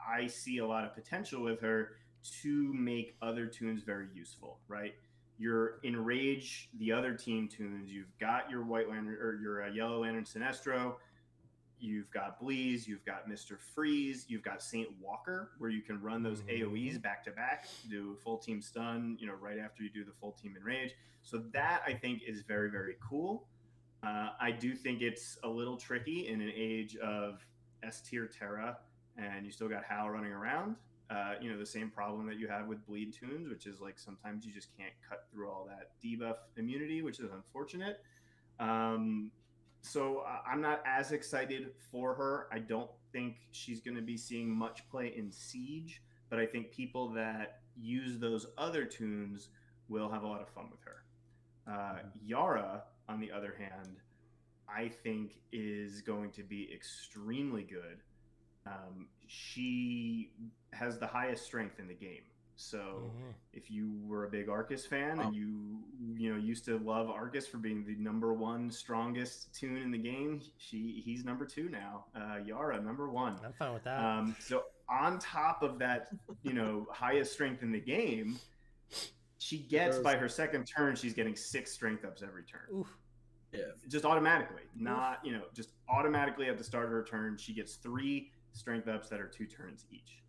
I see a lot of potential with her to make other tunes very useful, right? Your Enrage, the other team tunes, you've got your White Lantern or your Yellow Lantern Sinestro, you've got Bleeze, you've got Mr. Freeze, you've got Saint Walker, where you can run those AoEs back to back, do full team stun, right after you do the full team Enrage. So that I think is very, very cool. I do think it's a little tricky in an age of S tier Terra, and you still got Hal running around. The same problem that you have with bleed tunes, which is like sometimes you just can't cut through all that debuff immunity, which is unfortunate. So I'm not as excited for her. I don't think she's going to be seeing much play in Siege, but I think people that use those other tunes will have a lot of fun with her. Yara, on the other hand, I think is going to be extremely good. She has the highest strength in the game. So if you were a big Arcus fan and you used to love Arcus for being the #1 strongest tune in the game, he's #2 now. Yara #1. I'm fine with that. So on top of that, highest strength in the game, she gets by her second turn, she's getting 6 strength ups every turn. Oof. Yeah. Just automatically, not just automatically at the start of her turn, she gets 3 strength ups that are 2 turns each.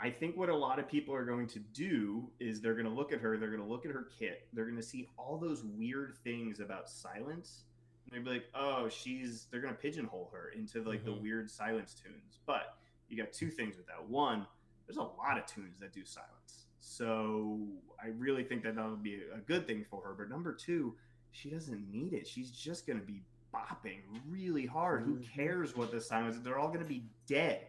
I think what a lot of people are going to do is they're going to look at her, they're going to look at her kit, they're going to see all those weird things about silence, and they'll be like, oh, they're going to pigeonhole her into like the weird silence tunes. But you got 2 things with that. One, there's a lot of tunes that do silence. So I really think that that'll be a good thing for her. But number 2, she doesn't need it. She's just going to be bopping really hard. Who cares what the silence is? They're all going to be dead.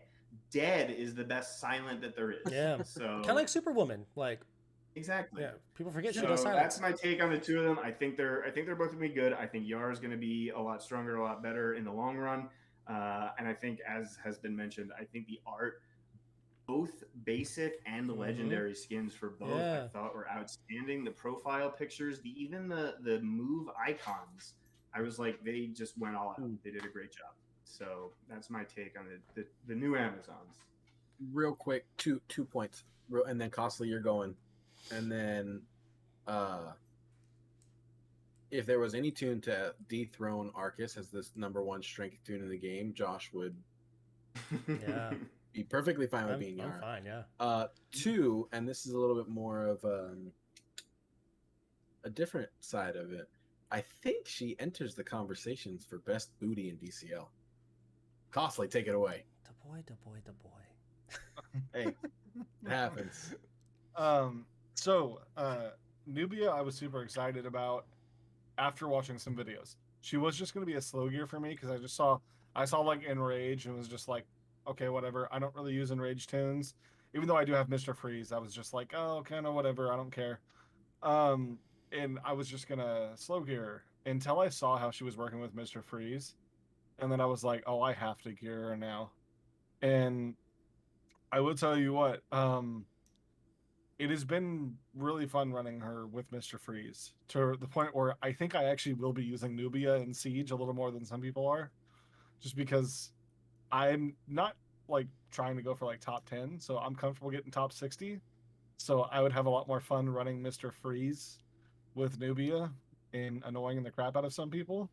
Dead is the best silent that there is. Yeah. So kind of like Superwoman. Like exactly. Yeah. People forget so she does silence. That's my take on the 2 of them. I think they're both gonna be good. I think Yara's gonna be a lot stronger, a lot better in the long run. And I think, as has been mentioned, I think the art, both basic and legendary skins for both, I thought were outstanding. The profile pictures, even the move icons, I was like, they just went all out. They did a great job. So that's my take on the new Amazons. Real quick, 2 points, and then Costly, you're going, and then if there was any tune to dethrone Arcus as this #1 strength tune in the game, Josh would Yeah. be perfectly fine with being I'm Yara. fine, yeah. 2, and this is a little bit more of a different side of it. I think she enters the conversations for best booty in DCL. Costly, take it away. DaBoy. Hey, it happens. So Nubia, I was super excited about after watching some videos. She was just going to be a slow gear for me because I saw like Enrage and was just like, okay, whatever. I don't really use Enrage tunes, even though I do have Mr. Freeze. I was just like, oh, kind of whatever. I don't care. And I was just gonna slow gear until I saw how she was working with Mr. Freeze, and then I was like, oh, I have to gear her now. And I will tell you what, it has been really fun running her with Mr. Freeze to the point where I think I actually will be using Nubia in Siege a little more than some people are, just because I'm not like trying to go for like top 10, so I'm comfortable getting top 60. So I would have a lot more fun running Mr. Freeze with Nubia and annoying the crap out of some people.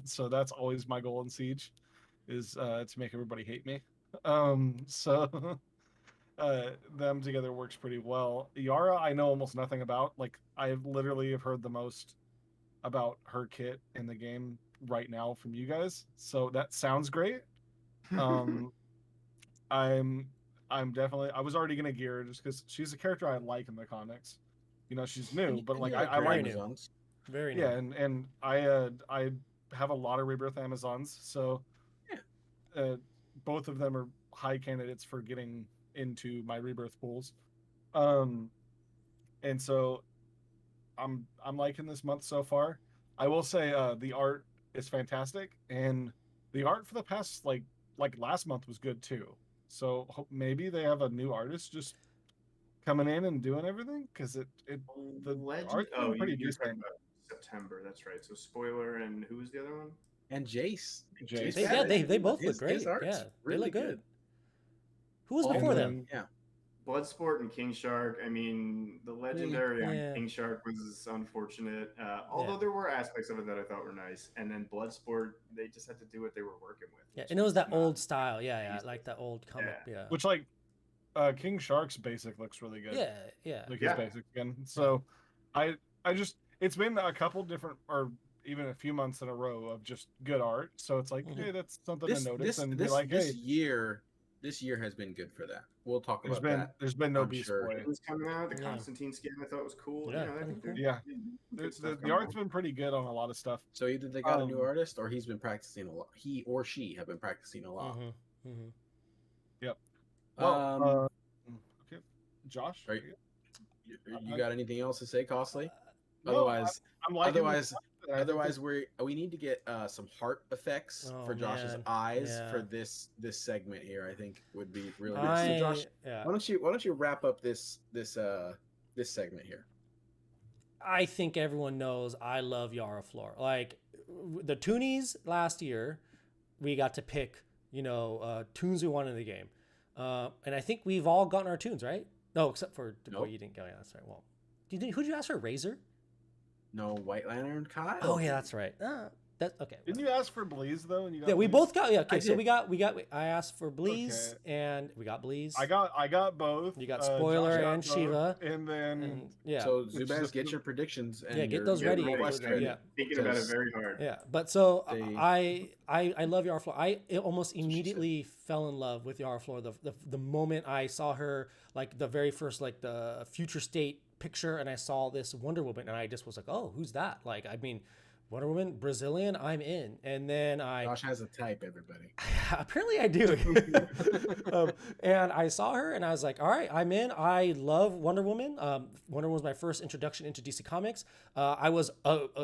So that's always my goal in Siege, is to make everybody hate me. So them together works pretty well. Yara, I know almost nothing about. Like, I literally have heard the most about her kit in the game right now from you guys. So that sounds great. I'm definitely. I was already gonna gear her just because she's a character I like in the comics. You know, she's new, but like I like new. Amazons. Very new. Yeah, and I have a lot of Rebirth Amazons, so both of them are high candidates for getting into my Rebirth pools. And so I'm liking this month so far. I will say the art is fantastic, and the art for the past like last month was good too. So maybe they have a new artist just coming in and doing everything, because the art's been pretty you're talking decent. about September. That's right. So spoiler, and who was the other one? And Jace. Jace. They both look His great. art's Yeah, really they look good. good. Who was All before of them? Yeah. Bloodsport and King Shark. I mean, the legendary on Yeah. King Shark was unfortunate. Although there were aspects of it that I thought were nice. And then Bloodsport, they just had to do what they were working with. Yeah, and it was that old style. Yeah, like that old comic. Yeah. Which like King Shark's basic looks really good. Yeah. Like his basic again. So I just, it's been a couple different, or even a few months in a row of just good art. So it's like, hey, that's something to notice and be like, hey, this year has been good for that. We'll talk about that. There's been no I'm Beast sure. Boy. It was coming out. The Constantine skin I thought was cool. Yeah, I think the art's been pretty good on a lot of stuff. So either they got a new artist, or he's been practicing a lot. He or she have been practicing a lot. Yep. Well, okay, Josh, right. You got anything else to say, Costly? No, Otherwise, we need to get some heart effects for Josh's eyes for this segment here. I think would be really good. So Josh, why don't you wrap up this segment here? I think everyone knows I love Yara Floor. Like the toonies last year, we got to pick tunes we wanted in the game, and I think we've all gotten our tunes, right? No, except for DaBoy, you didn't go. Yeah, that's right. Well, who'd you ask for? Razor? No, White Lantern Kyle. Oh yeah, that's right. That's okay. Didn't you ask for Bleeze though? And you got we Bleeze? both got. Yeah, okay. So we got. I asked for Bleeze and we got Bleeze. I got both. You got Spoiler and Shiva, and then So Zubaz, get your predictions and get those ready. Thinking about it very hard. Yeah, but so I love Yara Floor. I almost immediately fell in love with Yara Floor the moment I saw her, like the very first like the future state picture, and I saw this Wonder Woman, and I just was like, oh, who's that? Like, I mean, Wonder Woman, Brazilian, I'm in. And then Josh has a type, everybody. Apparently I do. And I saw her and I was like, all right, I'm in. I love Wonder Woman. Wonder Woman was my first introduction into DC Comics. I was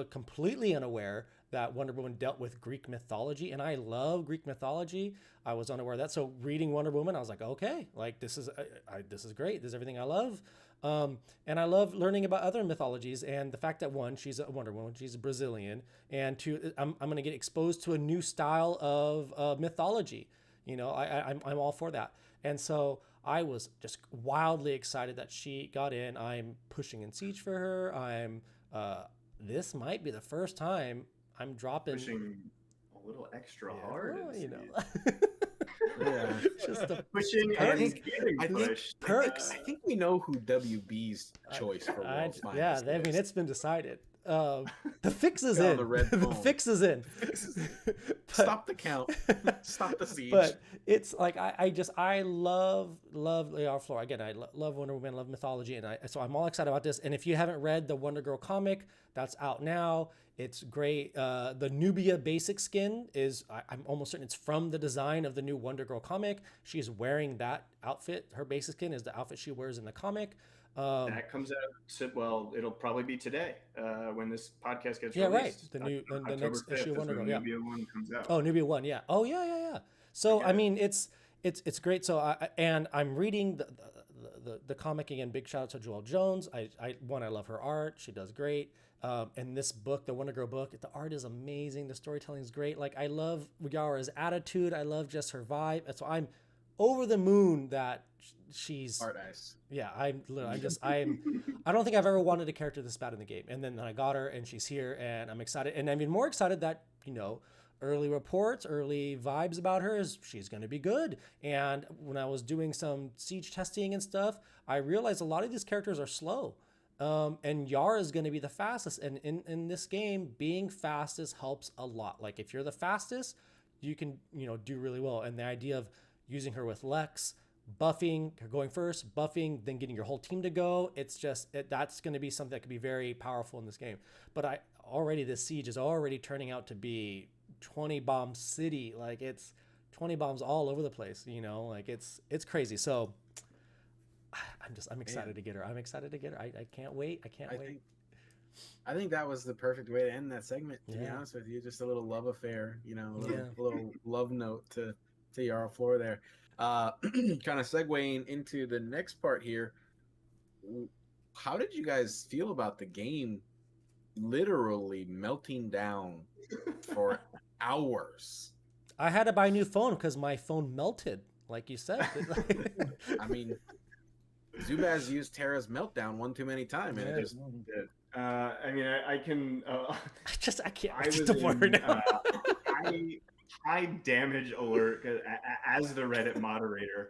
completely unaware that Wonder Woman dealt with Greek mythology, and I love Greek mythology. I was unaware of that. So reading Wonder Woman, I was like, okay, like this is great. This is everything I love. And I love learning about other mythologies, and the fact that she's a Wonder Woman, she's a Brazilian, and I'm going to get exposed to a new style of mythology. I'm all for that. And so I was just wildly excited that she got in. I'm pushing in Siege for her. I'm this might be the first time I'm dropping Pushing a little extra hard. well, you know. Yeah. Just the Pushing perks. and getting I think- pushed. Perks. I think we know who WB's choice for World's Finest I mean, is. it's been decided. The fix is Got all in. the red The phone. fix is in. Stop the count. Stop the siege. But it's like I love Yara Flora. Again, I love Wonder Woman, love mythology, and so I'm all excited about this. And if you haven't read the Wonder Girl comic, that's out now. It's great. The Nubia basic skin is I'm almost certain it's from the design of the new Wonder Girl comic. She's wearing that outfit. Her basic skin is the outfit she wears in the comic. That comes out. Well, it'll probably be today when this podcast gets Yeah, released. right. The October next 5th issue of is Wonder when Girl. Yeah. Nubia one comes out. Oh, Nubia 1, yeah. Oh, yeah. So I mean, it's great. So I'm reading the comic again. Big shout out to Joelle Jones. I love her art. She does great. And this book, the Wonder Girl book, the art is amazing. The storytelling is great. Like I love Yara's attitude. I love just her vibe. And so I'm over the moon that she's Art ice. yeah. I don't think I've ever wanted a character this bad in the game. And then I got her, and she's here, and I'm excited. And I'm even more excited that early reports, early vibes about her is she's going to be good. And when I was doing some siege testing and stuff, I realized a lot of these characters are slow. And Yara is going to be the fastest. And in this game, being fastest helps a lot. Like if you're the fastest, you can, do really well. And the idea of using her with Lex, buffing, going first, buffing, then getting your whole team to go. It's just, that's going to be something that could be very powerful in this game. But this siege is already turning out to be 20 bomb city. Like it's 20 bombs all over the place, like it's crazy. So I'm excited to get her. I can't wait. I think that was the perfect way to end that segment, to be honest with you. Just a little love affair, a little love note to Yara Flora there. Kind of segueing into the next part here. How did you guys feel about the game literally melting down for hours? I had to buy a new phone because my phone melted, like you said. I mean, Zubaz used Terra's meltdown one too many times, and it just did. I can. I can't. I was in high damage alert as the Reddit moderator.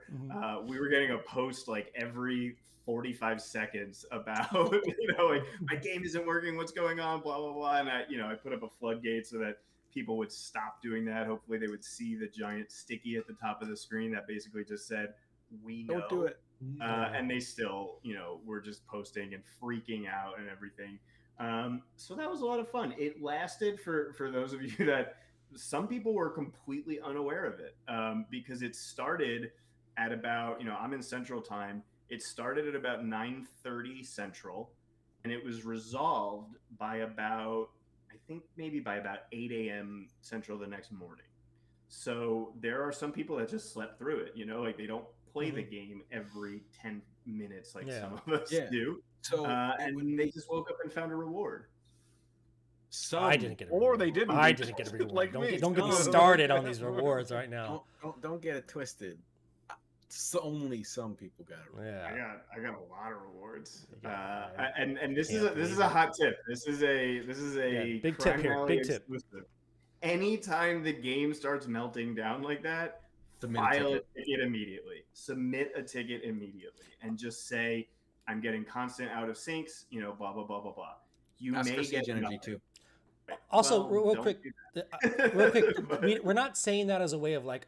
We were getting a post like every 45 seconds about like my game isn't working, what's going on, blah blah blah, and I put up a floodgate so that people would stop doing that. Hopefully they would see the giant sticky at the top of the screen that basically just said, we know. Don't do it. And they still, were just posting and freaking out and everything. So that was a lot of fun. It lasted for those of you that some people were completely unaware of it, because it started at about, I'm in Central Time. It started at about 9:30 Central, and it was resolved by about, I think maybe by about 8 a.m. Central the next morning. So there are some people that just slept through it, like they don't play the game every 10 minutes like some of us do. So and they just woke up and found a reward. I didn't get a reward. Or they didn't. I didn't get a reward. Like don't get me started on these rewards right now. Don't get it twisted. Only some people got it. Yeah, I got a lot of rewards. And this is a hot tip. This is a big tip here. Big tip. Anytime the game starts melting down like that, file a ticket immediately. Submit a ticket immediately, and just say, "I'm getting constant out of syncs." Blah blah blah blah blah. You Ask may for get siege energy too. Also, real quick, we're not saying that as a way of like,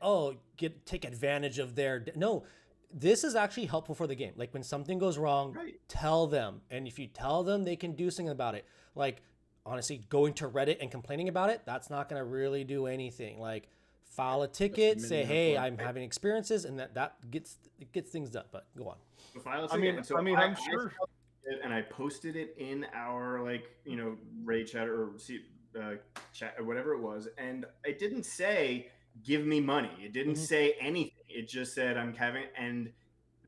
take advantage of their. No, this is actually helpful for the game. Like when something goes wrong, tell them, and if you tell them, they can do something about it. Like honestly, going to Reddit and complaining about it, that's not going to really do anything. Like file a ticket, say, hey, I'm having experiences, and that gets things done. But go on. File a ticket. I'm sure. And I posted it in our raid chat or chat or whatever it was, and it didn't say give me money. It didn't say anything. It just said I'm having, and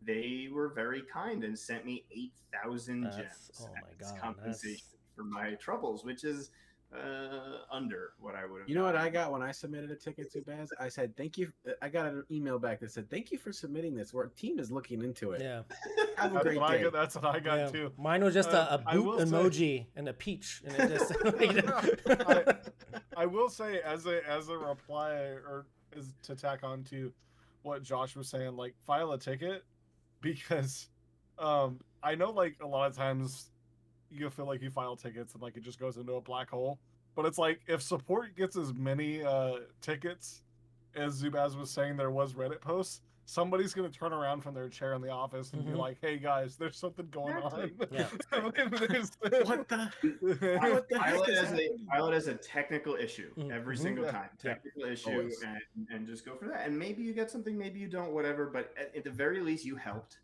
they were very kind and sent me 8,000 gems oh my God, compensation for my troubles, which is under what I would have. You know what I got when I submitted a ticket to Baz? I said, thank you. I got an email back that said, thank you for submitting this. Our team is looking into it. Yeah. Have a great day. That's what I got Yeah. too. Mine was just a I boot will say- emoji and a peach, and it just. I will say as a reply or as to tack on to what Josh was saying, like file a ticket, because I know like a lot of times you feel like you file tickets and like it just goes into a black hole. But it's like if support gets as many tickets as Zubaz was saying there was Reddit posts, somebody's gonna turn around from their chair in the office and be like, "Hey guys, there's something going on." Yeah. What the heck is happening? File it as a technical issue every single time. Technical issue, Always. and just go for that. And maybe you get something, maybe you don't, whatever. But at the very least, you helped,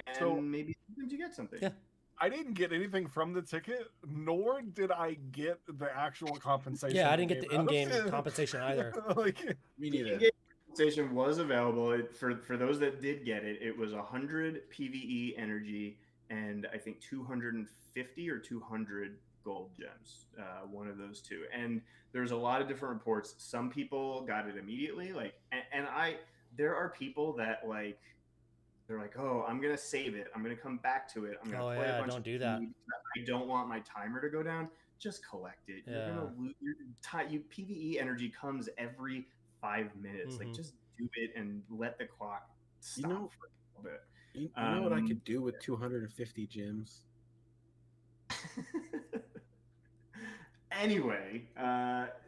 and So- maybe sometimes you get something. Yeah. I didn't get anything from the ticket, nor did I get the actual compensation. Yeah, I didn't get they the gave in-game us. compensation either. Like, Me neither. In-game compensation was available for those that did get it. It was 100 PVE energy and I think 250 or 200 gold gems. One of those two. And there's a lot of different reports. Some people got it immediately, there are people that like. They're like, oh, I'm gonna save it. I'm gonna come back to it. I'm gonna play a bunch don't of do that. PvE because I don't want my timer to go down. Just collect it. You're gonna lose your PVE energy comes every 5 minutes. Like just do it and let the clock stop for a little bit. You know what I could do with 250 gems? Anyway,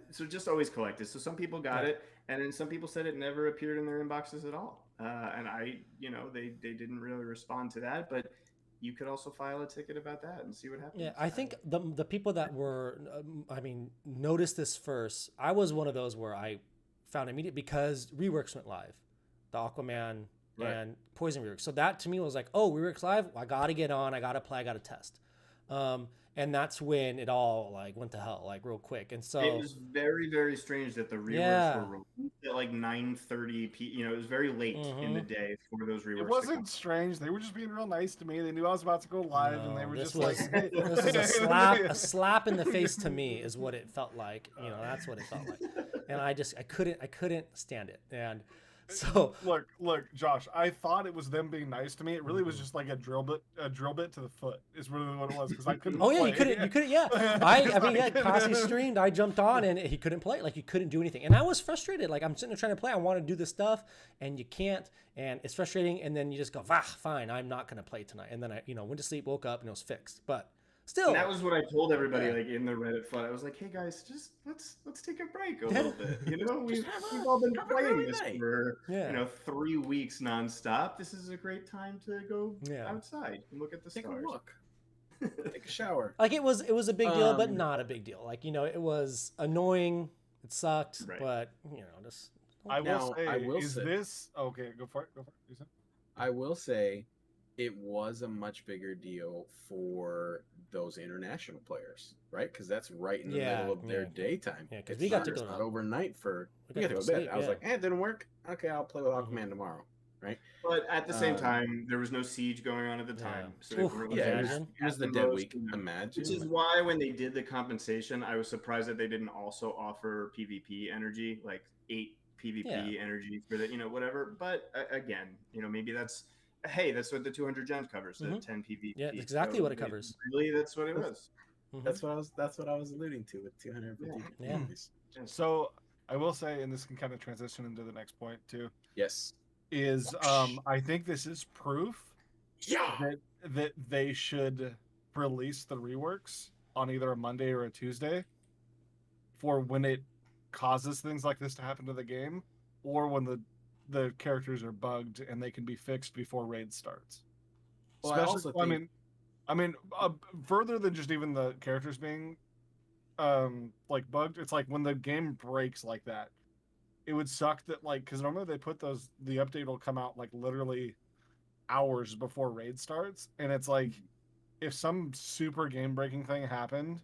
so just always collect it. So some people got it, and then some people said it never appeared in their inboxes at all. And they didn't really respond to that, but you could also file a ticket about that and see what happens. Yeah, I think the people that were, noticed this first. I was one of those where I found immediate because reworks went live, the Aquaman and Poison reworks. So that to me was like, oh, reworks live. I got to get on. I got to play. I got to test. And that's when it all like went to hell, like real quick. And so it was very, very strange that the reworks were released at like 9:30 p. It was very late in the day for those reworks. it wasn't strange. They were just being real nice to me. They knew I was about to go live, and they were just like, "This is a slap in the face to me," is what it felt like. That's what it felt like. And I couldn't stand it. And so look, Josh, I thought it was them being nice to me. It really was just like a drill bit to the foot is really what it was, because I couldn't. Oh yeah, play. you couldn't. Yeah, Kasi streamed. I jumped on and he couldn't play. Like you couldn't do anything, and I was frustrated. Like I'm sitting there trying to play. I want to do this stuff, and you can't, and it's frustrating. And then you just go, fine, I'm not gonna play tonight. And then I, went to sleep, woke up, and it was fixed. But still, and that was what I told everybody, like in the Reddit flood. I was like, "Hey guys, just let's take a break a little bit. We've all been playing this for 3 weeks nonstop. This is a great time to go outside and look at the Take stars. a look. Take a shower. Like it was a big deal, but not a big deal. Like it was annoying. It sucked, but just. I will say, this okay? Go for it. You said? I will say, it was a much bigger deal for those international players, right? Because that's right in the middle of their daytime. Yeah, because we got to go. Not overnight for. We got to go to bed. I was like, it didn't work. Okay, I'll play with Aquaman tomorrow, right? But at the same time, there was no siege going on at the time. So it was the dead week. Imagine. Which is why when they did the compensation, I was surprised that they didn't also offer PvP energy, like 8 PvP energy for the, whatever. But again, maybe that's what the 200 gems covers, the 10 PvP. Yeah, that's exactly what it covers. Really, that's what it was. That's what I was alluding to with 250. Yeah. So I will say, and this can kind of transition into the next point too. Yes. Is I think this is proof that they should release the reworks on either a Monday or a Tuesday for when it causes things like this to happen to the game, or when the characters are bugged and they can be fixed before raid starts. Well, Especially, I mean, further than just even the characters being like bugged, it's like when the game breaks like that. It would suck that, like, because normally they put the update will come out like literally hours before raid starts, and it's like if some super game breaking thing happened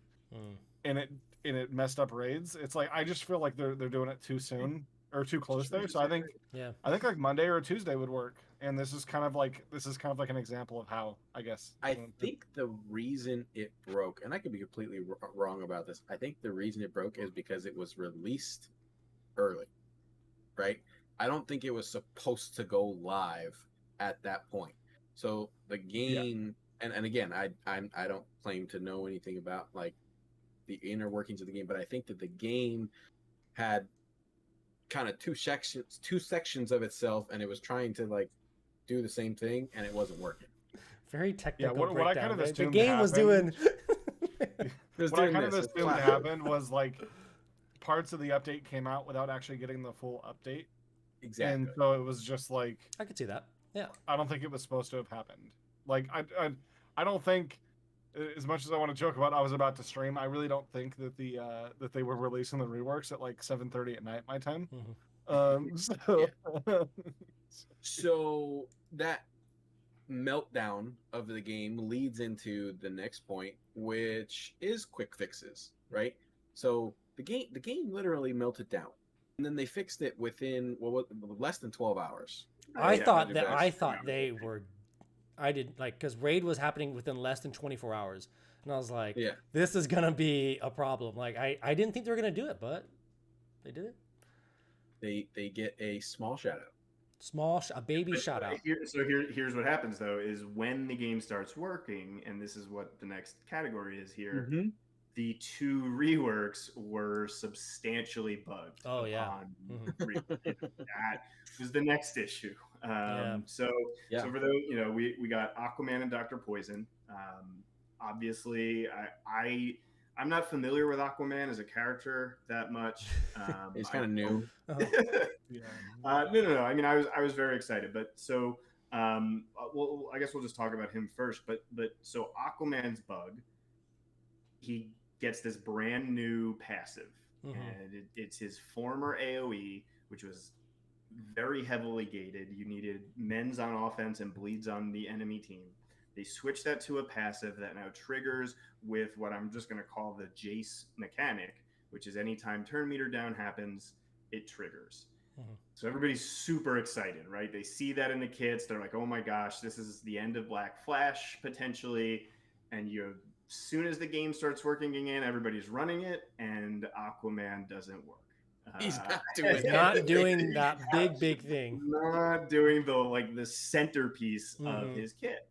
and it messed up raids, it's like I just feel like they're doing it too soon, or too close there. So I think like Monday or Tuesday would work. And this is kind of like an example of how, I guess. I think the reason it broke, and I could be completely wrong about this, I think the reason it broke is because it was released early, right? I don't think it was supposed to go live at that point. So the game, and again, I don't claim to know anything about like the inner workings of the game, but I think that the game had kind of two sections of itself, and it was trying to like do the same thing, and it wasn't working. Very technical. Yeah, what I kind of assumed the game was doing. What I kind of assumed happened was like parts of the update came out without actually getting the full update. Exactly. And so it was just like, I could see that. Yeah. I don't think it was supposed to have happened. Like I don't think, as much as I want to joke about I was about to stream, I really don't think that that they were releasing the reworks at like 7:30 at night my time. So that meltdown of the game leads into the next point, which is quick fixes, right? So the game literally melted down, and then they fixed it within less than 12 hours. I thought they were. I did like because raid was happening within less than 24 hours, and I was like, this is gonna be a problem. Like I didn't think they were gonna do it, but they did it. They get a small shout out. A baby shout out. Here's what happens though is when the game starts working, and this is what the next category is here. Mm-hmm. The two reworks were substantially bugged. Oh yeah. That was the next issue. So for those, we got Aquaman and Dr. Poison. Obviously, I'm not familiar with Aquaman as a character that much. He's kind of new. No. I mean, I was very excited, but so well, I guess we'll just talk about him first. But so Aquaman's bug, he gets this brand new passive, and it's his former AOE, which was very heavily gated. You needed men's on offense and bleeds on the enemy team. They switched that to a passive that now triggers with what I'm just going to call the Jace mechanic, which is anytime turn meter down happens, it triggers. So everybody's super excited, right? They see that in the kits. They're like, oh my gosh, this is the end of Black Flash potentially. And as soon as the game starts working again, everybody's running it, and Aquaman doesn't work. He's not doing not doing that big thing. Not doing the centerpiece of his kit.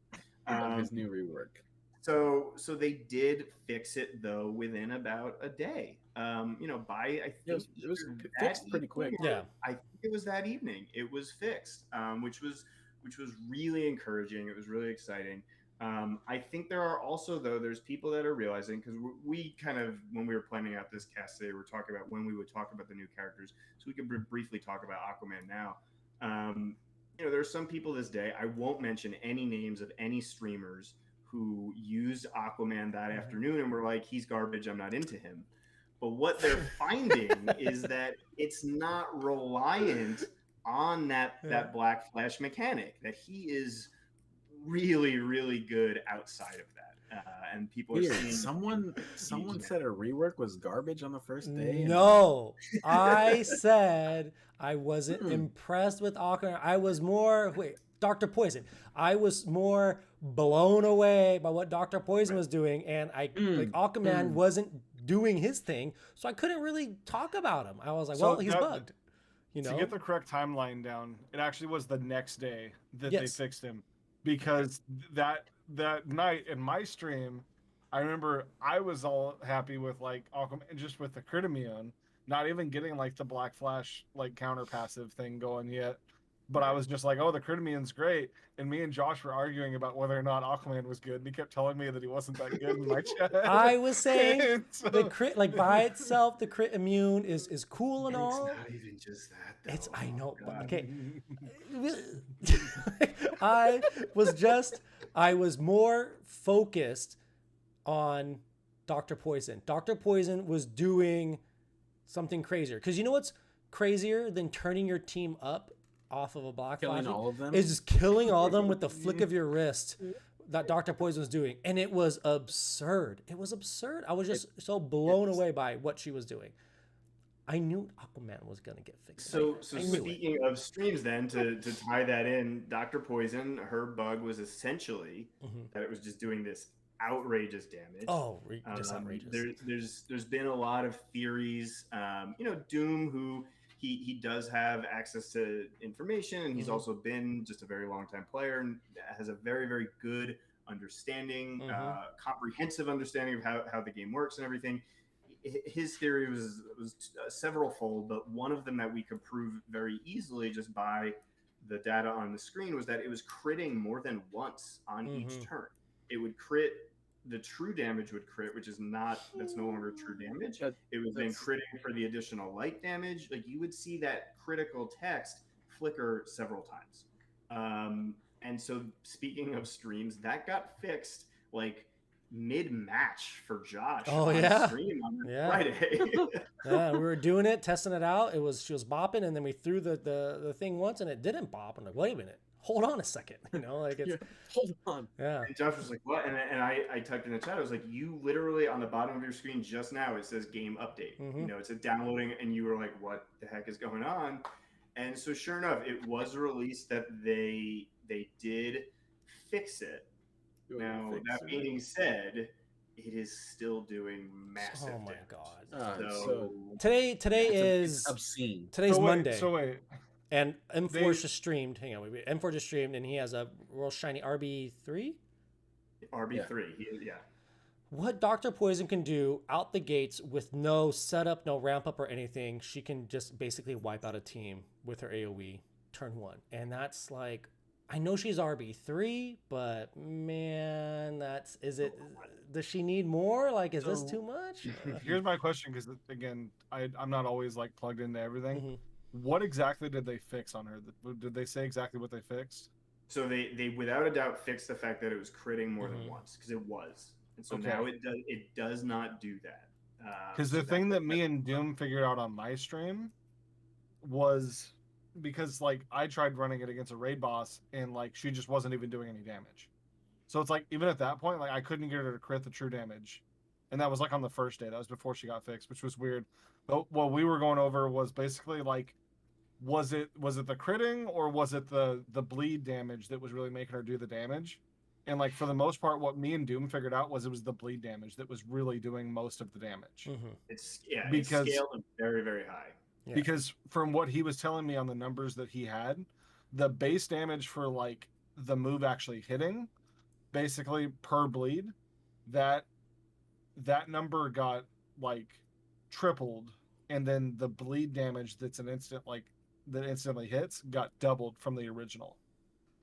His new rework. So they did fix it though within about a day. I think it was fixed pretty quick. Yeah, I think it was that evening. It was fixed, which was really encouraging. It was really exciting. I think there are also there's people that are realizing, because we kind of, when we were planning out this cast today, we're talking about when we would talk about the new characters, so we could briefly talk about Aquaman now. There's some people this day, I won't mention any names of any streamers who used Aquaman that afternoon and were like, he's garbage, I'm not into him. But what they're finding is that it's not reliant on that Black Flash mechanic, that he is really, really good outside of that. And people are seeing someone said a rework was garbage on the first day. No, I said I wasn't impressed with Aquaman. I was more Dr. Poison. I was more blown away by what Dr. Poison was doing, and Aquaman wasn't doing his thing, so I couldn't really talk about him. I was like, he's bugged. To get the correct timeline down, it actually was the next day that they fixed him, because that night in my stream, I remember I was all happy with like Aquaman, just with the crit immune, not even getting like the Black Flash like counter passive thing going yet. But I was just like, oh, the crit immune's great. And me and Josh were arguing about whether or not Aquaman was good. And he kept telling me that he wasn't that good in my chat. I was saying the crit, like by itself, the crit immune is cool and all. It's not even just that, though. I know, God. but okay. I was more focused on Dr. Poison. Dr. Poison was doing something crazier. Because you know what's crazier than turning your team up off of a Black Flash? Killing all of them? Is just killing all of them with the flick of your wrist that Dr. Poison was doing. And it was absurd. It was absurd. I was just so blown away by what she was doing. I knew Aquaman was gonna get fixed. So I knew it. speaking of streams, then to tie that in, Dr. Poison, her bug was essentially that it was just doing this outrageous damage. Oh, just outrageous. There's been a lot of theories. Doom, who he does have access to information, and he's also been just a very long time player and has a very, very good understanding, comprehensive understanding of how the game works and everything. His theory was several fold, but one of them that we could prove very easily just by the data on the screen was that it was critting more than once on each turn. It would crit, the true damage would crit, which is that's no longer true damage. It was then critting for the additional light damage. Like, you would see that critical text flicker several times. And so, speaking of streams, that got fixed like mid-match for Josh on stream on Friday. Yeah, we were doing it, testing it out. She was bopping, and then we threw the thing once, and it didn't bop. I'm like, wait a minute, hold on a second, like it's hold on. Yeah. And Josh was like, what? And I typed in the chat. I was like, you literally on the bottom of your screen just now it says game update. It's a downloading, and you were like, what the heck is going on? And so sure enough, it was released that they did fix it. Now, that being said, it is still doing massive damage. God. So today is obscene. Today's Monday. So wait. And M4 just streamed. Hang on, M4 just streamed, and he has a real shiny RB3? RB3, yeah. What Dr. Poison can do out the gates with no setup, no ramp up or anything, she can just basically wipe out a team with her AoE turn 1. And that's like, I know she's RB3, but man, does she need more? Like, is this too much? Here's my question, because again, I'm not always like plugged into everything. What exactly did they fix on her? Did they say exactly what they fixed? So they without a doubt fixed the fact that it was critting more than once, because it was. And so now it does not do that. Because the thing that me and Doom figured out on my stream was, because like I tried running it against a raid boss, and like she just wasn't even doing any damage. So it's like, even at that point, like I couldn't get her to crit the true damage. And that was like on the first day. That was before she got fixed, which was weird. But what we were going over was basically like, was it the critting, or was it the bleed damage that was really making her do the damage? And like, for the most part, what me and Doom figured out was it was the bleed damage that was really doing most of the damage. It's scaled very, very high. Yeah. Because from what he was telling me on the numbers that he had, the base damage for like the move actually hitting, basically per bleed, that number got like tripled, and then the bleed damage that's an instant, like that instantly hits, got doubled from the original.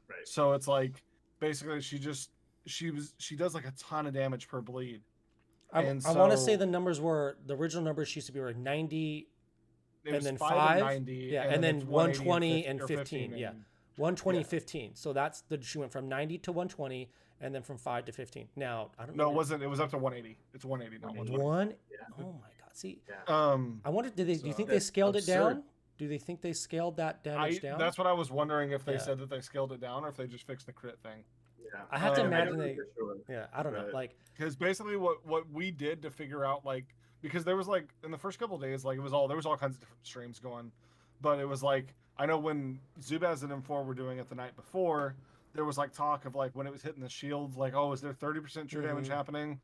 Right. So it's like, basically she does like a ton of damage per bleed. I want to say the original numbers used to be like 90, and then 5, 90, and then 120 and 15, 15 yeah. 120, 15. So that's she went from 90 to 120, and then from 5 to 15. Now, I don't know. No, it wasn't. It was up to 180. It's 180, not 120. Oh my God. See, Yeah. I wonder, do you think they scaled it down? Do they think they scaled that damage down? That's what I was wondering, if they said that they scaled it down, or if they just fixed the crit thing. Yeah. I have to imagine I don't know. But- Like, Because basically what we did to figure out, like, because there was like, in the first couple of days, like there was all kinds of different streams going, but it was like, I know when Zubaz and M4 were doing it the night before, there was like talk of like, when it was hitting the shields, like, oh, is there 30% true damage happening?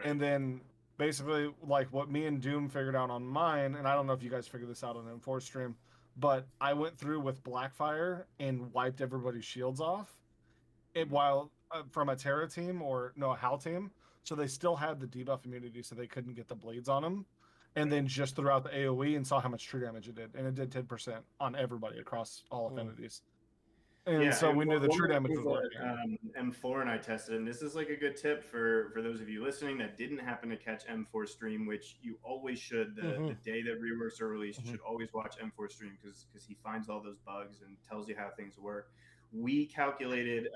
And then basically like what me and Doom figured out on mine, and I don't know if you guys figured this out on M4 stream, but I went through with Blackfire and wiped everybody's shields off, and while from a Terra team, a HAL team, so they still had the debuff immunity, so they couldn't get the bleeds on them, and then just threw out the AoE and saw how much true damage it did, and it did 10% on everybody across all affinities. And so we knew the true damage was working. M4 and I tested, and this is like a good tip for those of you listening that didn't happen to catch M4 stream, which you always should. The day that reworks are released, you should always watch M4 stream, because he finds all those bugs and tells you how things work. We calculated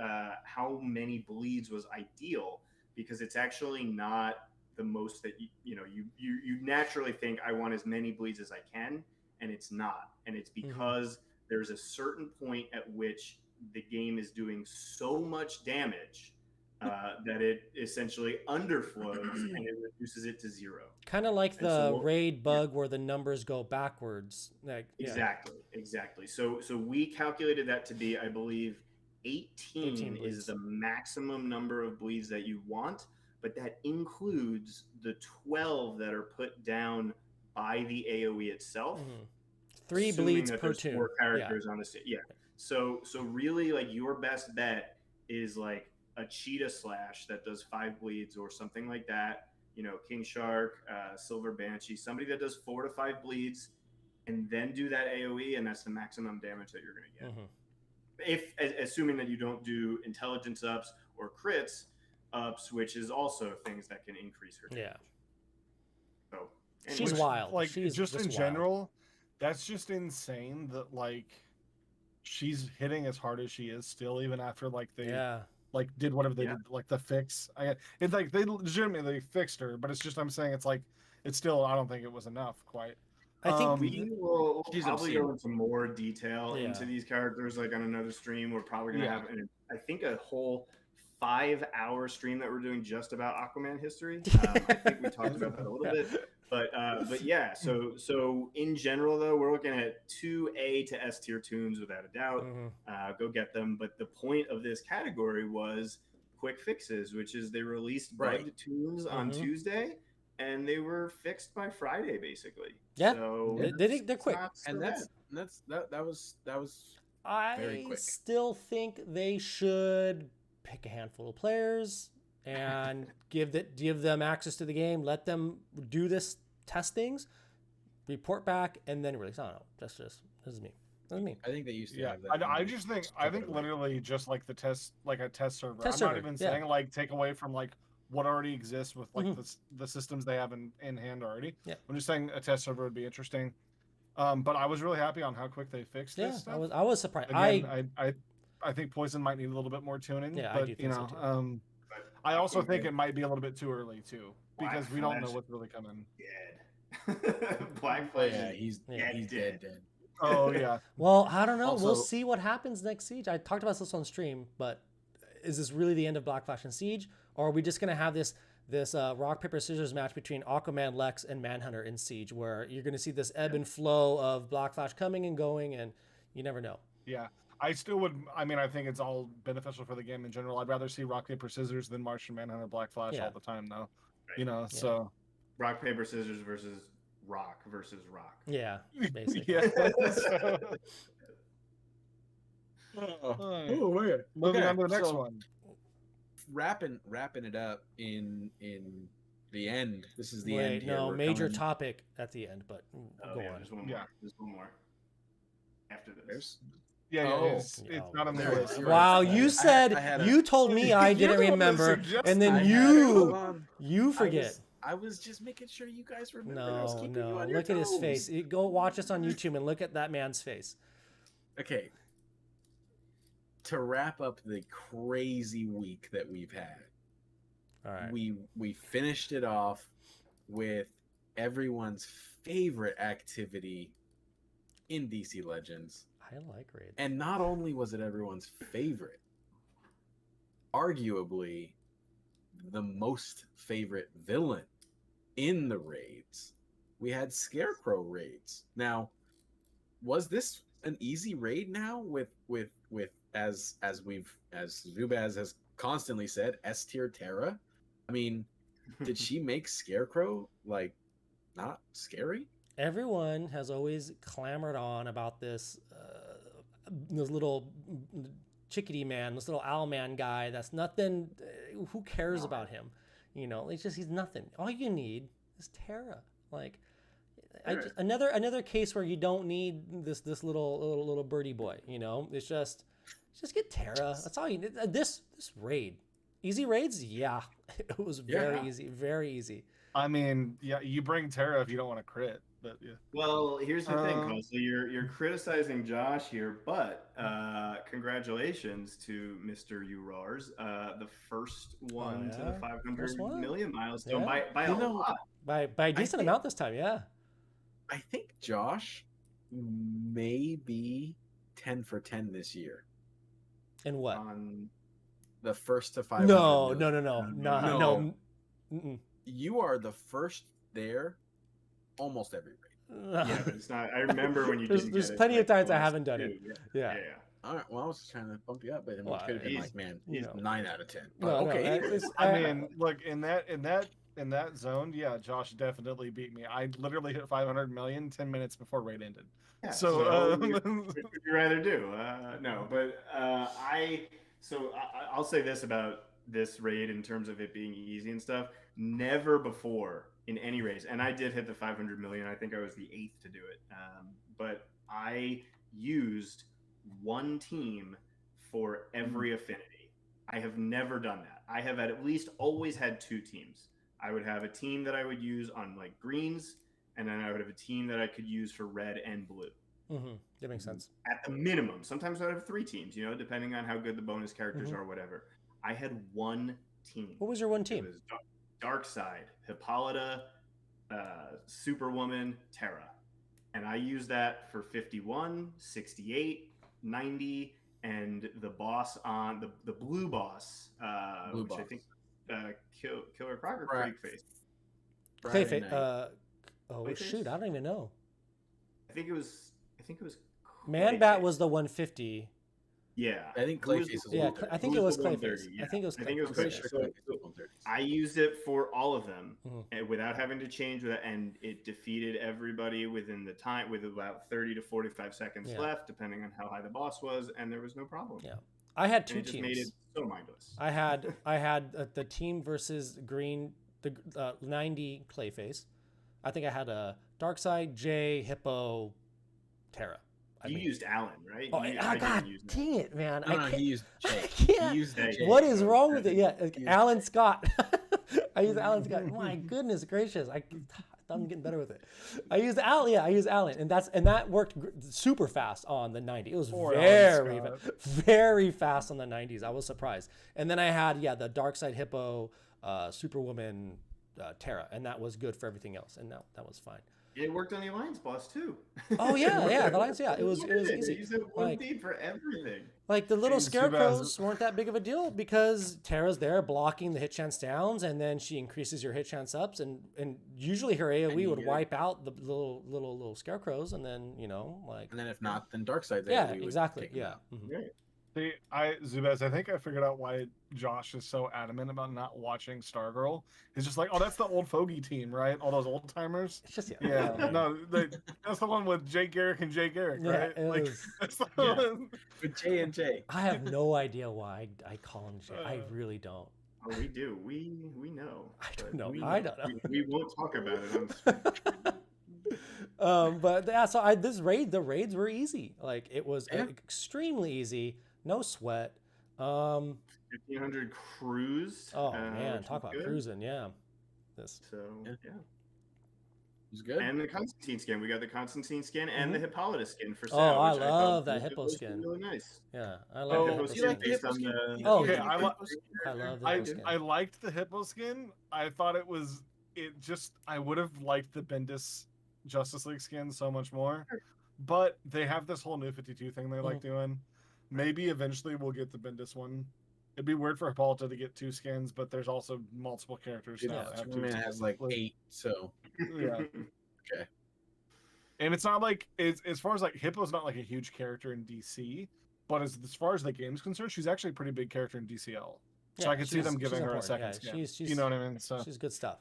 how many bleeds was ideal, because it's actually not the most that you naturally think I want as many bleeds as I can, and it's not. And it's because there's a certain point at which the game is doing so much damage that it essentially underflows and it reduces it to 0. Kind of like And the so raid bug where the numbers go backwards. Like, yeah. Exactly. So we calculated that to be, I believe, 18 18 is bleeds. the maximum number of bleeds that you want, but that includes the 12 that are put down by the AoE itself. 3 assuming bleeds that per there's tune. 4 characters on the stage. Yeah. So really, like, your best bet is like a cheetah slash that does 5 bleeds or something like that. You know, King Shark, Silver Banshee, somebody that does 4 to 5 bleeds, and then do that AoE, and that's the maximum damage that you're going to get. Assuming that you don't do intelligence ups or crits ups, which is also things that can increase her damage. Yeah. So she's wild. Like, she's just in wild. general, that's just insane that, like, she's hitting as hard as she is still, even after, like, they like did whatever they did, like the fix. It's like they legitimately fixed her, but it's just, I'm saying, it's like, it's still, I don't think it was enough quite. I think we will probably obscene. go into more detail into these characters, like on another stream. We're probably going to have, I think, a whole 5-hour stream that we're doing just about Aquaman history. I think we talked about that a little bit, but yeah. So in general, though, we're looking at 2 A to S tier tunes without a doubt. Go get them. But the point of this category was quick fixes, which is they released bugged tunes on Tuesday, and they were fixed by Friday, basically. Yeah, so they're quick, and that was very quick. I still think they should pick a handful of players and give them access to the game, let them do this, test things, report back, and then release. I don't know. This is me. I think they used to have that. I think literally just like the test, like a test server. I'm not even yeah. saying like take away from like what already exists with like the systems they have in hand already. Yeah. I'm just saying a test server would be interesting. But I was really happy on how quick they fixed this stuff. I was surprised. Again, I think Poison might need a little bit more tuning. Yeah, but I do think so too. I also think it might be a little bit too early too, because we don't know what's really coming. Dead. Black Flash. Yeah, he's dead. Oh yeah. Well, I don't know. Also, we'll see what happens next Siege. I talked about this on stream, but is this really the end of Black Flash and Siege, or are we just gonna have this rock paper scissors match between Aquaman, Lex, and Manhunter in Siege, where you're gonna see this ebb and flow of Black Flash coming and going, and you never know. Yeah. I still would. I mean, I think it's all beneficial for the game in general. I'd rather see rock paper scissors than Martian Manhunter Black Flash all the time, though. You know, so rock paper scissors versus rock. Yeah, basically. Oh man. Moving on to the next one. Wrapping it up in the end. This is the end here. No, major topic at the end, but go on. There's one more. There's one more after this. It's not on the list. Wow, you said you told me I didn't remember, and then you forget. I was just making sure you guys remember. No. Look at his face. Go watch us on YouTube and look at that man's face. Okay. To wrap up the crazy week that we've had, all right. We finished it off with everyone's favorite activity in DC Legends. I like raids. And not only was it everyone's favorite, arguably the most favorite villain in the raids. We had Scarecrow Raids. Now, was this an easy raid now with as Zubaz has constantly said, S tier Terra? I mean, did she make Scarecrow like not scary? Everyone has always clamored on about this little chickadee man, this little owl man guy. That's nothing. Who cares about him? You know, it's just he's nothing. All you need is Terra. Like, another case where you don't need this little birdie boy. You know, it's just get Terra. That's all you need. This raid, easy raids. Yeah, it was very easy, very easy. I mean, yeah, you bring Terra if you don't want to crit. But yeah. Well, here's the thing, Cole. So you're criticizing Josh here, but congratulations to Mr. Urars, the first one to the 500 million milestone by a lot. By a decent amount this time, yeah. I think Josh may be 10 for 10 this year. In what? the first to 500 No, million. no. Mm-mm. You are the first there almost every raid. Yeah, but it's not. I remember when you there's didn't there's get it, plenty of like, times the I last haven't done two. it. Yeah. Yeah. All right. Well, I was just trying to bump you up, but it Well, could have been he's- like, man, he's 9 out of 10. No, But no, okay. it's- I mean, look, in that zone, yeah, Josh definitely beat me. I literally hit 500 million 10 minutes before raid ended. Yeah, So, what would you rather do? No, but I'll say this about this raid in terms of it being easy and stuff. Never before in any race, and I did hit the 500 million. I think I was the 8th to do it. But I used one team for every affinity. I have never done that. I have at least always had 2 teams. I would have a team that I would use on like greens, and then I would have a team that I could use for red and blue. Mm-hmm. That makes sense. At the minimum. Sometimes I would have 3 teams, depending on how good the bonus characters are, whatever. I had one team. What was your one team? It was Darkseid, Hippolyta, Superwoman, Terra. And I used that for 51, 68, 90, and the boss on the blue boss, which I think Killer Croc or Freakface. Clayface. Oh Clayface? shoot, I don't even know. I think it was Man-Bat Clayface. was the 150. Yeah, I think Clayface is Yeah, I think it was Clayface. 130, yeah. I think it was I think it was Clayface. Clayface. So I used it for all of them and without having to change that, and it defeated everybody within the time with about 30 to 45 seconds left, depending on how high the boss was, and there was no problem. Yeah, I had 2 and it just teams. made it so mindless. I had the team versus green, the 90 Clayface. I think I had a Darkseid, Jay, Hippo, Terra. You used Alan, right? Oh, God, dang it, man! No, he used Jay. I can't. He used Jay. What is wrong with it? Yeah, like Alan Scott. I used Alan Scott. My goodness gracious! I'm getting better with it. I used Alan. Yeah, I used Alan, and that worked super fast on the 90. It was very fast on the 90s. I was surprised. And then I had the Darkseid, Hippo, Superwoman, Terra, and that was good for everything else. And that was fine. It worked on the Alliance boss too. Oh yeah, the Alliance. Yeah, it was easy. You used one team for everything. Like the little Scarecrows weren't that big of a deal because Terra's there blocking the hit chance downs, and then she increases your hit chance ups, and usually her AOE would wipe out the little Scarecrows, and then and then if not, then Darkseid's AOE. Yeah, exactly. Yeah. See, Zubaz, I think I figured out why Josh is so adamant about not watching Stargirl. He's just like, oh, that's the old fogey team, right? All those old timers. It's just That's the one with Jake Garrick and Jake Garrick, right? That's the one. With J and J. I have no idea why I call him Jay. I really don't. Oh, we do. We know. I don't know. I don't know. We won't talk about it on screen. But yeah, so the raids were easy. Like it was extremely easy. No sweat. 1500 cruise. Oh man, talk about cruising, yeah. So yeah. It was good. And the Constantine skin. We got the Constantine skin and the Hippolyta skin for sale. Oh, I love that Hippo skin. Really nice. Yeah, I love the Hippo Hippo skin based on the. Oh, okay, yeah. I love the Hippo skin. I liked the Hippo skin. I thought I would have liked the Bendis Justice League skin so much more. But they have this whole new 52 thing they like doing. Maybe eventually we'll get the Bendis one. It'd be weird for Hippolyta to get 2 skins, but there's also multiple characters now that have 2 skins. Has like 8, so yeah. Okay. And it's not like as far as like Hippo's not like a huge character in DC, but as far as the game's concerned, she's actually a pretty big character in DCL. So I could see them giving her a second skin. You know what I mean? So she's good stuff.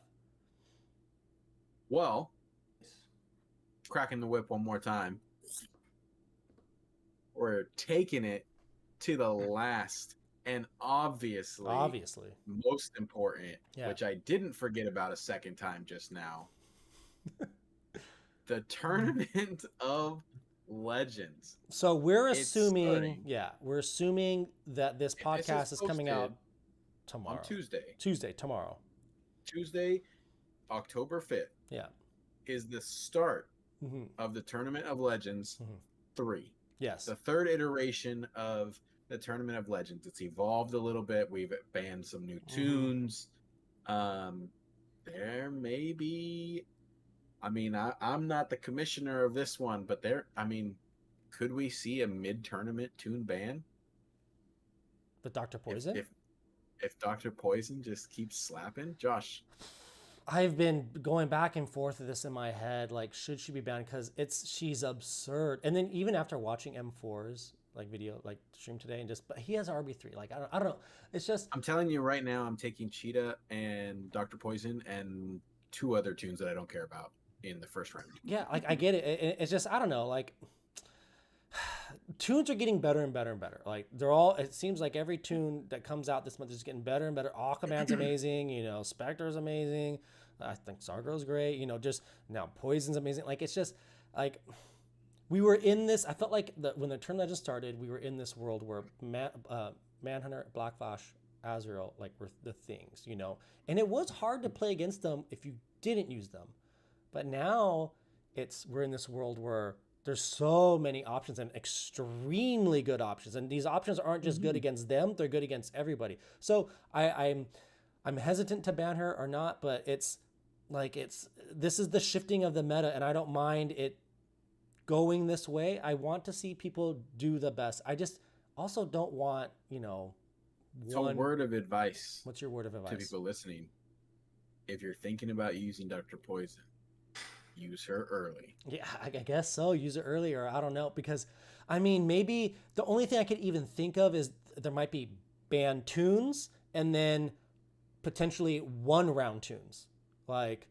Well, cracking the whip one more time. We're taking it to the last and obviously most important, which I didn't forget about a second time just now. The Tournament of Legends. So we're assuming, we're assuming that this podcast is coming out tomorrow. On Tuesday. Tomorrow. Tuesday, October 5th. Yeah. Is the start of the Tournament of Legends 3. Yes. The 3rd iteration of the Tournament of Legends. It's evolved a little bit. We've banned some new tunes. There may be, I'm not the commissioner of this one, but could we see a mid-tournament tune ban? With Dr. Poison? if Dr. Poison just keeps slapping, Josh. I've been going back and forth with this in my head. Like, should she be banned? Because she's absurd. And then even after watching M4's like video, like stream today, but he has RB3. Like, I don't know. It's just. I'm telling you right now, I'm taking Cheetah and Dr. Poison and 2 other tunes that I don't care about in the first round. Yeah, like I get it. It's just, I don't know. Like, tunes are getting better and better and better. Like, they're all. It seems like every tune that comes out this month is getting better and better. Aquaman's amazing. Spectre's amazing. I think Sargro's great. Just now Poison's amazing. Like, it's just like we were in this. I felt like when the Turn Legend started, we were in this world where Manhunter, Black Flash, Azrael like were the things, and it was hard to play against them if you didn't use them. But now we're in this world where there's so many options and extremely good options, and these options aren't just good against them; they're good against everybody. So I'm hesitant to ban her or not, but this is the shifting of the meta, and I don't mind it going this way. I want to see people do the best. I just also don't want, So, word of advice. What's your word of advice to people listening? If you're thinking about using Dr. Poison, use her early. Yeah, I guess so. Use it early, or I don't know, because maybe the only thing I could even think of is there might be banned tunes and then potentially 1 round tunes. Like,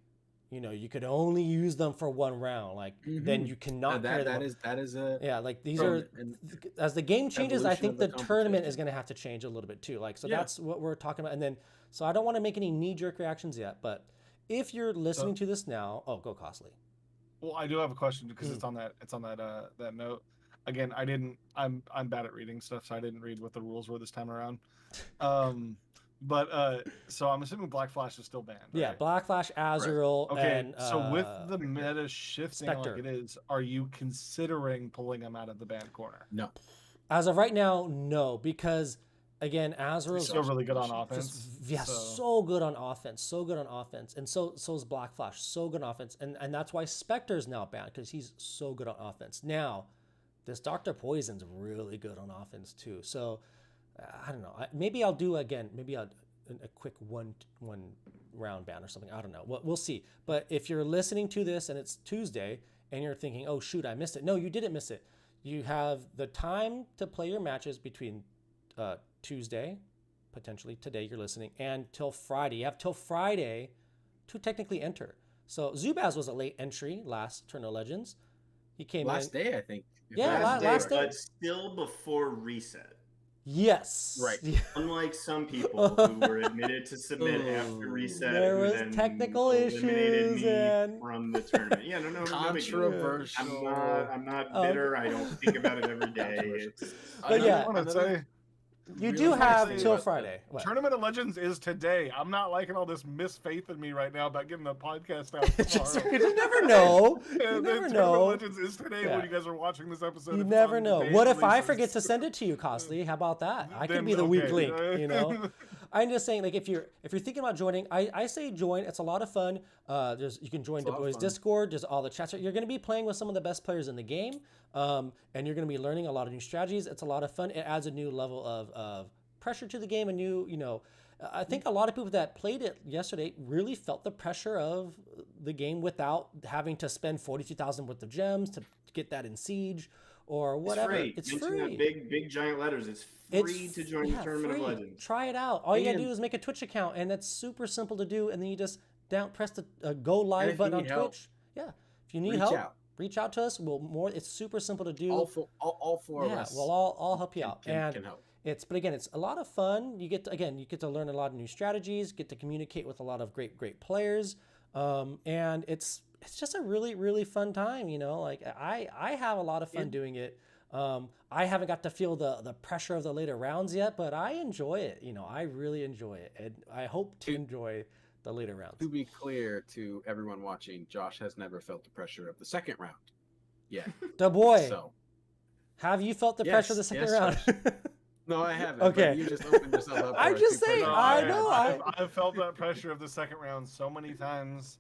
you could only use them for 1 round. Like, then you cannot carry them. That is a like these are as the game changes. I think the tournament is going to have to change a little bit too. Like, so that's what we're talking about. And then, so I don't want to make any knee-jerk reactions yet, but if you're listening to this now, go Costly. Well, I do have a question because it's on that note. Again, I'm bad at reading stuff, so I didn't read what the rules were this time around. But so I'm assuming Black Flash is still banned, right? Yeah, Black Flash, Azrael, right. Okay, and so with the meta shifting Spectre. like it is, are you considering pulling him out of the ban corner? No. As of right now, no, because again, Azrael's still really good on offense. So good on offense, and so is Black Flash, so good on offense, and that's why Spectre's now banned, because he's so good on offense. Now, this Dr. Poison's really good on offense too. So I don't know. Maybe I'll do again. Maybe a quick one round ban or something. I don't know. We'll see. But if you're listening to this and it's Tuesday and you're thinking, oh shoot, I missed it. No, you didn't miss it. You have the time to play your matches between Tuesday, potentially today you're listening, and till Friday. You have till Friday to technically enter. So Zubaz was a late entry last Turn of Legends. He came last day, I think. Yeah, last day. But still before reset. Yes. Right. Unlike some people who were admitted to submit after reset, there was then technical eliminated issues me and from the tournament. Yeah, no, controversial. I'm not bitter. I don't think about it every day. But yeah, I want to say you do have till Friday. What? Tournament of Legends is today. I'm not liking all this misfaith in me right now about getting the podcast out tomorrow. You never know. You never Tournament know. of Legends is today when you guys are watching this episode. You never know. What if I forget to send it to you, Costly? How about that? I could be the weak link, I'm just saying, like, if you're thinking about joining, I say join. It's a lot of fun. You can join DaBoy's Discord. There's all the chats. You're going to be playing with some of the best players in the game, and you're going to be learning a lot of new strategies. It's a lot of fun. It adds a new level of pressure to the game. I think a lot of people that played it yesterday really felt the pressure of the game without having to spend 42,000 worth of gems to get that in Siege or whatever. It's free. Big giant letters. It's free to join the Tournament of Legends. Try it out. All you gotta do is make a Twitch account, and that's super simple to do. And then you just press the go live button on Twitch. Yeah, if you need help, reach out to us. It's super simple to do. All four of us. We'll all help you out. Can help. But again, it's a lot of fun. You get to learn a lot of new strategies, get to communicate with a lot of great players, and it's just a really, really fun time. Like I have a lot of fun doing it. I haven't got to feel the pressure of the later rounds yet, but I enjoy it. I really enjoy it, and I hope to enjoy the later rounds. To be clear to everyone watching, Josh has never felt the pressure of the second round. Yeah. DaBoy, So, have you felt the pressure of the second round? No, I haven't. Okay. But you just opened yourself up. I'm just saying. I know. I've felt that pressure of the second round so many times.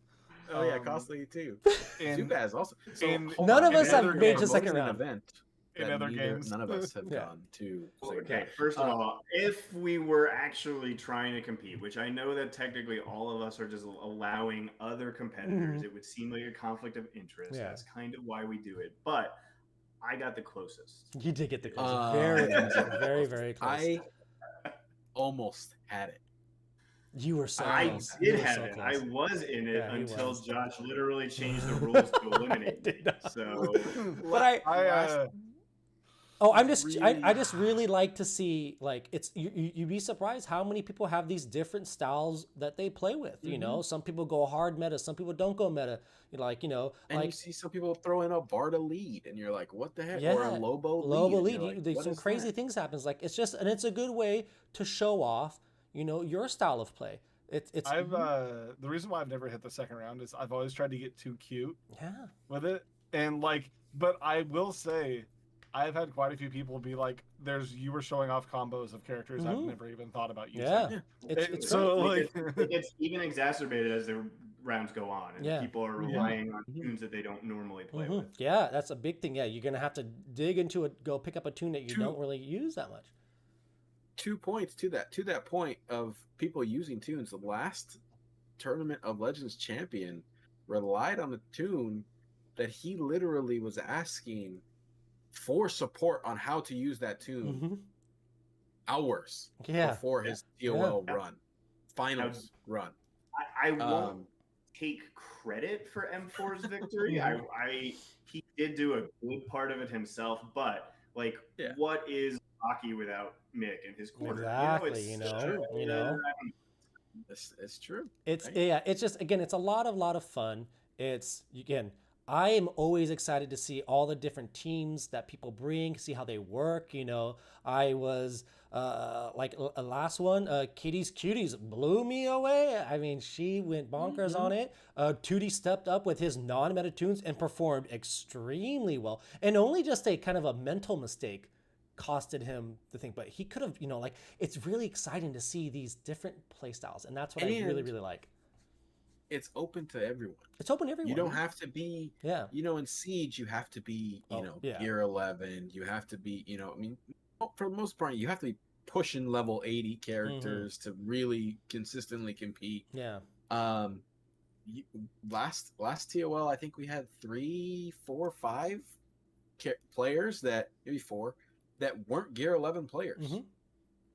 Oh yeah, Costly too. Zubaz also. So, none of us have made the second promoting round. Event. in that other games. none of us have Yeah. gone to. Okay, first of all, if we were actually trying to compete, which I know that technically all of us are just allowing other competitors, it would seem like a conflict of interest. Yeah. That's kind of why we do it. But I got the closest. You did get the closest. Very close. Very, very close. I almost had it. You were so I close. did You were have so it. close. I was in it Yeah, he until was. Josh literally changed the rules to eliminate me. Did not. So But I'm just Really- I just really like to see, like, it's you'd be surprised how many people have these different styles that they play with. You know, some people go hard meta, some people don't go meta. Like, you know, And like you see some people throw in a Barda lead, and you're like, "What the heck?" yeah, Or a Lobo lead. and you're like, There's "What some is crazy that?" things happens. Like, it's just, and it's a good way to show off, you know, your style of play. It's The reason why I've never hit the second round is I've always tried to get too cute yeah. with it, and like, but I will say, I've had quite a few people be like, you were showing off combos of characters I've never even thought about using. Yeah. It's so great. like, it gets even exacerbated as the rounds go on, and Yeah. people are relying on tunes that they don't normally play with. Yeah, that's a big thing. Yeah, you're gonna have to dig into it, go pick up a tune that you don't really use that much. 2 points to that point of people using tunes. The last tournament of Legends champion relied on a tune that he literally was asking for support on how to use that tune hours before his TOL run, finals run. I won't take credit for M4's victory. He did do a good part of it himself, but like, what is hockey without Mick and his corner? Exactly. You know. It's true. It's it's just, again, it's a lot of fun. It's, again, I am always excited to see all the different teams that people bring, see how they work. You know, I was like a last one, Kitty's Cuties blew me away. I mean, she went bonkers on it. Tootie stepped up with his non-meta tunes and performed extremely well. And only just a kind of a mental mistake costed him the thing, but he could have, you know, like, it's really exciting to see these different play styles, and that's what I really, really like. It's open to everyone. It's open to everyone. You don't have to be, you know, in Siege, you have to be, you know, Gear 11. You have to be, you know, I mean, for the most part, you have to be pushing level 80 characters to really consistently compete. Yeah. Last TOL, I think we had 3, 4, 5 players that, maybe 4, that weren't Gear 11 players,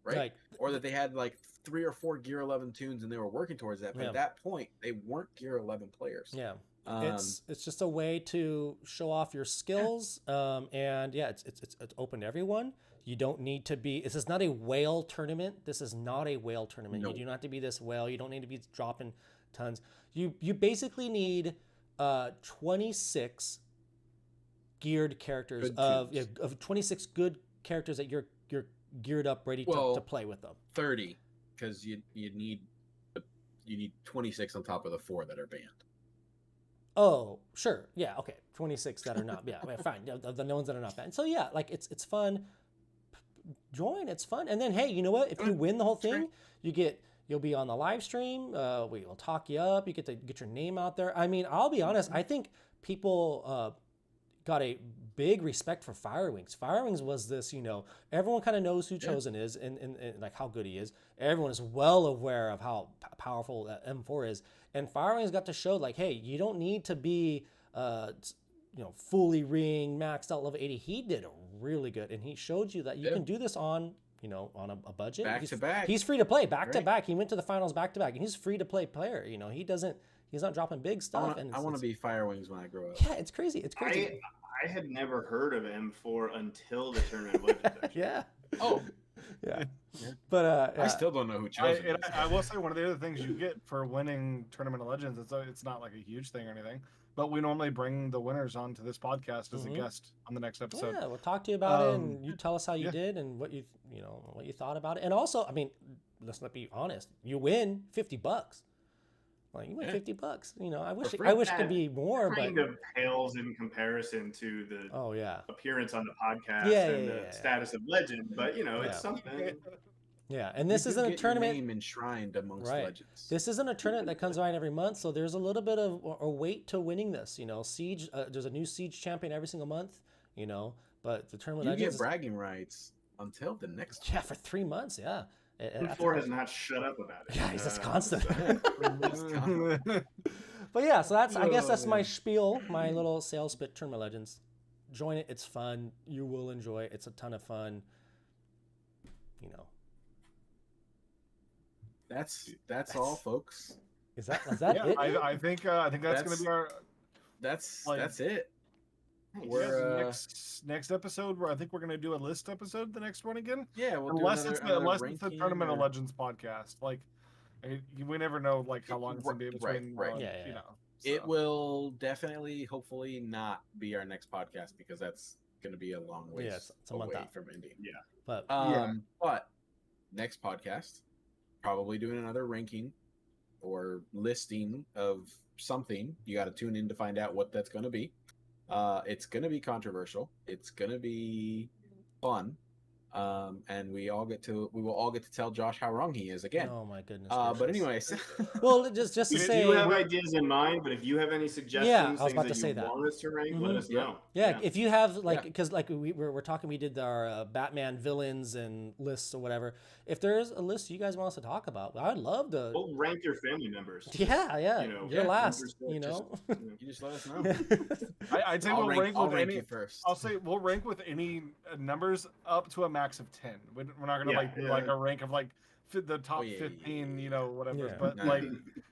right? Like, or that they had like 3 or 4 Gear 11 tunes and they were working towards that. But at that point, they weren't Gear 11 players. Yeah. It's just a way to show off your skills. And yeah, it's open to everyone. You don't need to be, this is not a whale tournament. This is not a whale tournament. You do not have to be this whale. You don't need to be dropping tons. You basically need 26 geared characters of 26 good characters that you're geared up, ready to play with them. 30, because you need 26 on top of the 4 that are banned. Oh, sure, yeah, okay, 26 that are not, fine, the ones that are not banned. So yeah, like, it's fun. Join, it's fun, and then hey, you know what? If you win the whole thing, you'll be on the live stream. We will talk you up. You get to get your name out there. I mean, I'll be honest. I think people got a big respect for Firewings. Firewings was this, you know, everyone kind of knows who Chosen is and like how good he is. Everyone is well aware of how powerful that M4 is. And Firewings got to show, like, hey, you don't need to be, you know, fully ring, maxed out level 80. He did really good. And he showed you that you can do this on, you know, on a budget. Back to back. He's free to play back to back. He went to the finals back to back, and he's free to play player. You know, he's not dropping big stuff. I want to be Firewings when I grow up. Yeah, it's crazy. It's crazy. I had never heard of M4 until the tournament of Legends. Yeah. Oh. Yeah. But I still don't know who Chosen is. I will say one of the other things you get for winning Tournament of Legends, it's not like a huge thing or anything, but we normally bring the winners onto this podcast as a guest on the next episode. Yeah, we'll talk to you about it, and you tell us how you did and what you thought about it. And also, I mean, let's be honest, you win $50. Like, you win $50. You know, I wish it could be more, kind but of pales in comparison to the appearance on the podcast the status of legend. But you know, it's something. Yeah, and this isn't a tournament name enshrined amongst legends. This isn't a tournament that comes around every month, so there's a little bit of a weight to winning this. You know, Siege. There's a new Siege champion every single month. You know, But the Tournament You Legends, get bragging rights until the next. yeah, for 3 months, yeah. Four has not shut up about it. Yeah, he's just constant. But yeah, so I guess that's my spiel, my little sales spit, Tournament Legends. Join it, it's fun. You will enjoy it. It's a ton of fun. You know. That's all, folks. Is that Yeah, it? I think that's gonna be our That's Like- that's it. Nice. We're next episode where I think we're gonna do a list episode the next one again. yeah, we'll Unless do it's another the ranking Tournament of or- Legends podcast. Like we never know like how long it's gonna be Right, between. right. Yeah. You know. It so. will definitely, hopefully, not be our next podcast because that's going to be a long ways Yeah, it's a month away out. from Indy. But But next podcast, probably doing another ranking or listing of something. You got to tune in to find out what that's going to be. It's going to be controversial. It's going to be fun. And we will all get to tell Josh how wrong he is again. oh my goodness. But gracious. anyways, Well, just to If say, you have ideas in mind, but if you have any suggestions, I was things about that to say you that. want us to rank, Mhm. let us know. yeah, if you have like, Yeah. because like we're talking, we did our Batman villains and lists or whatever. If there's a list you guys want us to talk about, I'd love to. We'll rank your family members. Yeah, You know, you're yeah, last. just- You know. you just let us know. I'd say I'll we'll rank I'll with rank any. you first. I'll say we'll rank with any numbers up to a max of 10. We're not gonna Yeah, do yeah. like a rank of like the top yeah, 15, yeah, you know, whatever. Yeah. But No, like,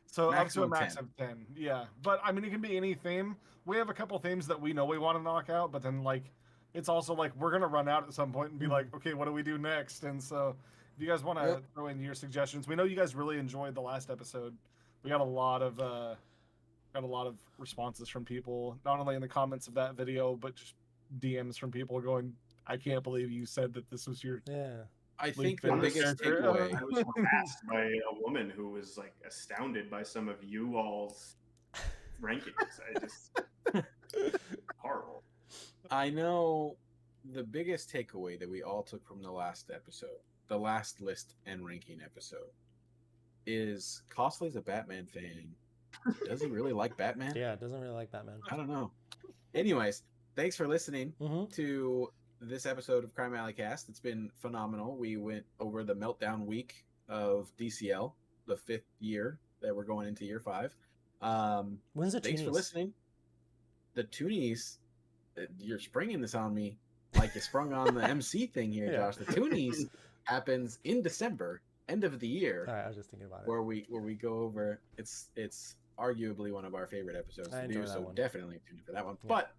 so Maximum up to a max 10. of 10. Yeah, but I mean, it can be any theme. We have a couple themes that we know we want to knock out, but then like, it's also like we're gonna run out at some point and be like, okay, what do we do next? And so, if you guys want to Yep. throw in your suggestions, we know you guys really enjoyed the last episode. We got a lot of responses from people, not only in the comments of that video, but just DMs from people going, I can't believe you said that this was your. Yeah. I think the Link biggest character. takeaway. I was harassed by a woman who was like astounded by some of you all's rankings. I just horrible. I know the biggest takeaway that we all took from the last episode, the last list and ranking episode, is Costly's a Batman fan. Does he really like Batman? Yeah, it doesn't really like Batman. I don't know. Anyways, thanks for listening Mm-hmm. to this episode of Crime Alley Cast. It's been phenomenal. We went over the meltdown week of DCL, the 5th year that we're going into year 5. When's the Thanks for Toonies? listening. The Toonies, you're springing this on me like you sprung on the MC thing here, Yeah. Josh. The Toonies happens in December, end of the year, All right, I was just thinking about it. where we go over. It's arguably one of our favorite episodes I to enjoy do, that so one. definitely tune in for that one. Yeah. But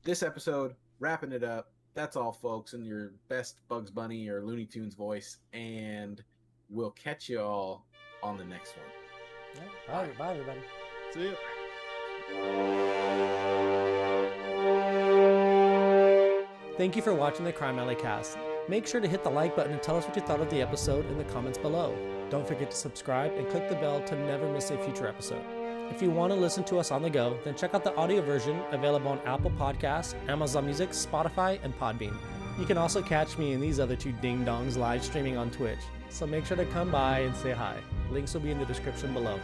this episode, wrapping it up. That's all, folks, in your best Bugs Bunny or Looney Tunes voice, and we'll catch you all on the next one. Yeah, bye, everybody. See ya. Thank you for watching the Crime Alley Cast. Make sure to hit the like button and tell us what you thought of the episode in the comments below. Don't forget to subscribe and click the bell to never miss a future episode. If you want to listen to us on the go, then check out the audio version available on Apple Podcasts, Amazon Music, Spotify, and Podbean. You can also catch me and these other two ding-dongs live streaming on Twitch, so make sure to come by and say hi. Links will be in the description below.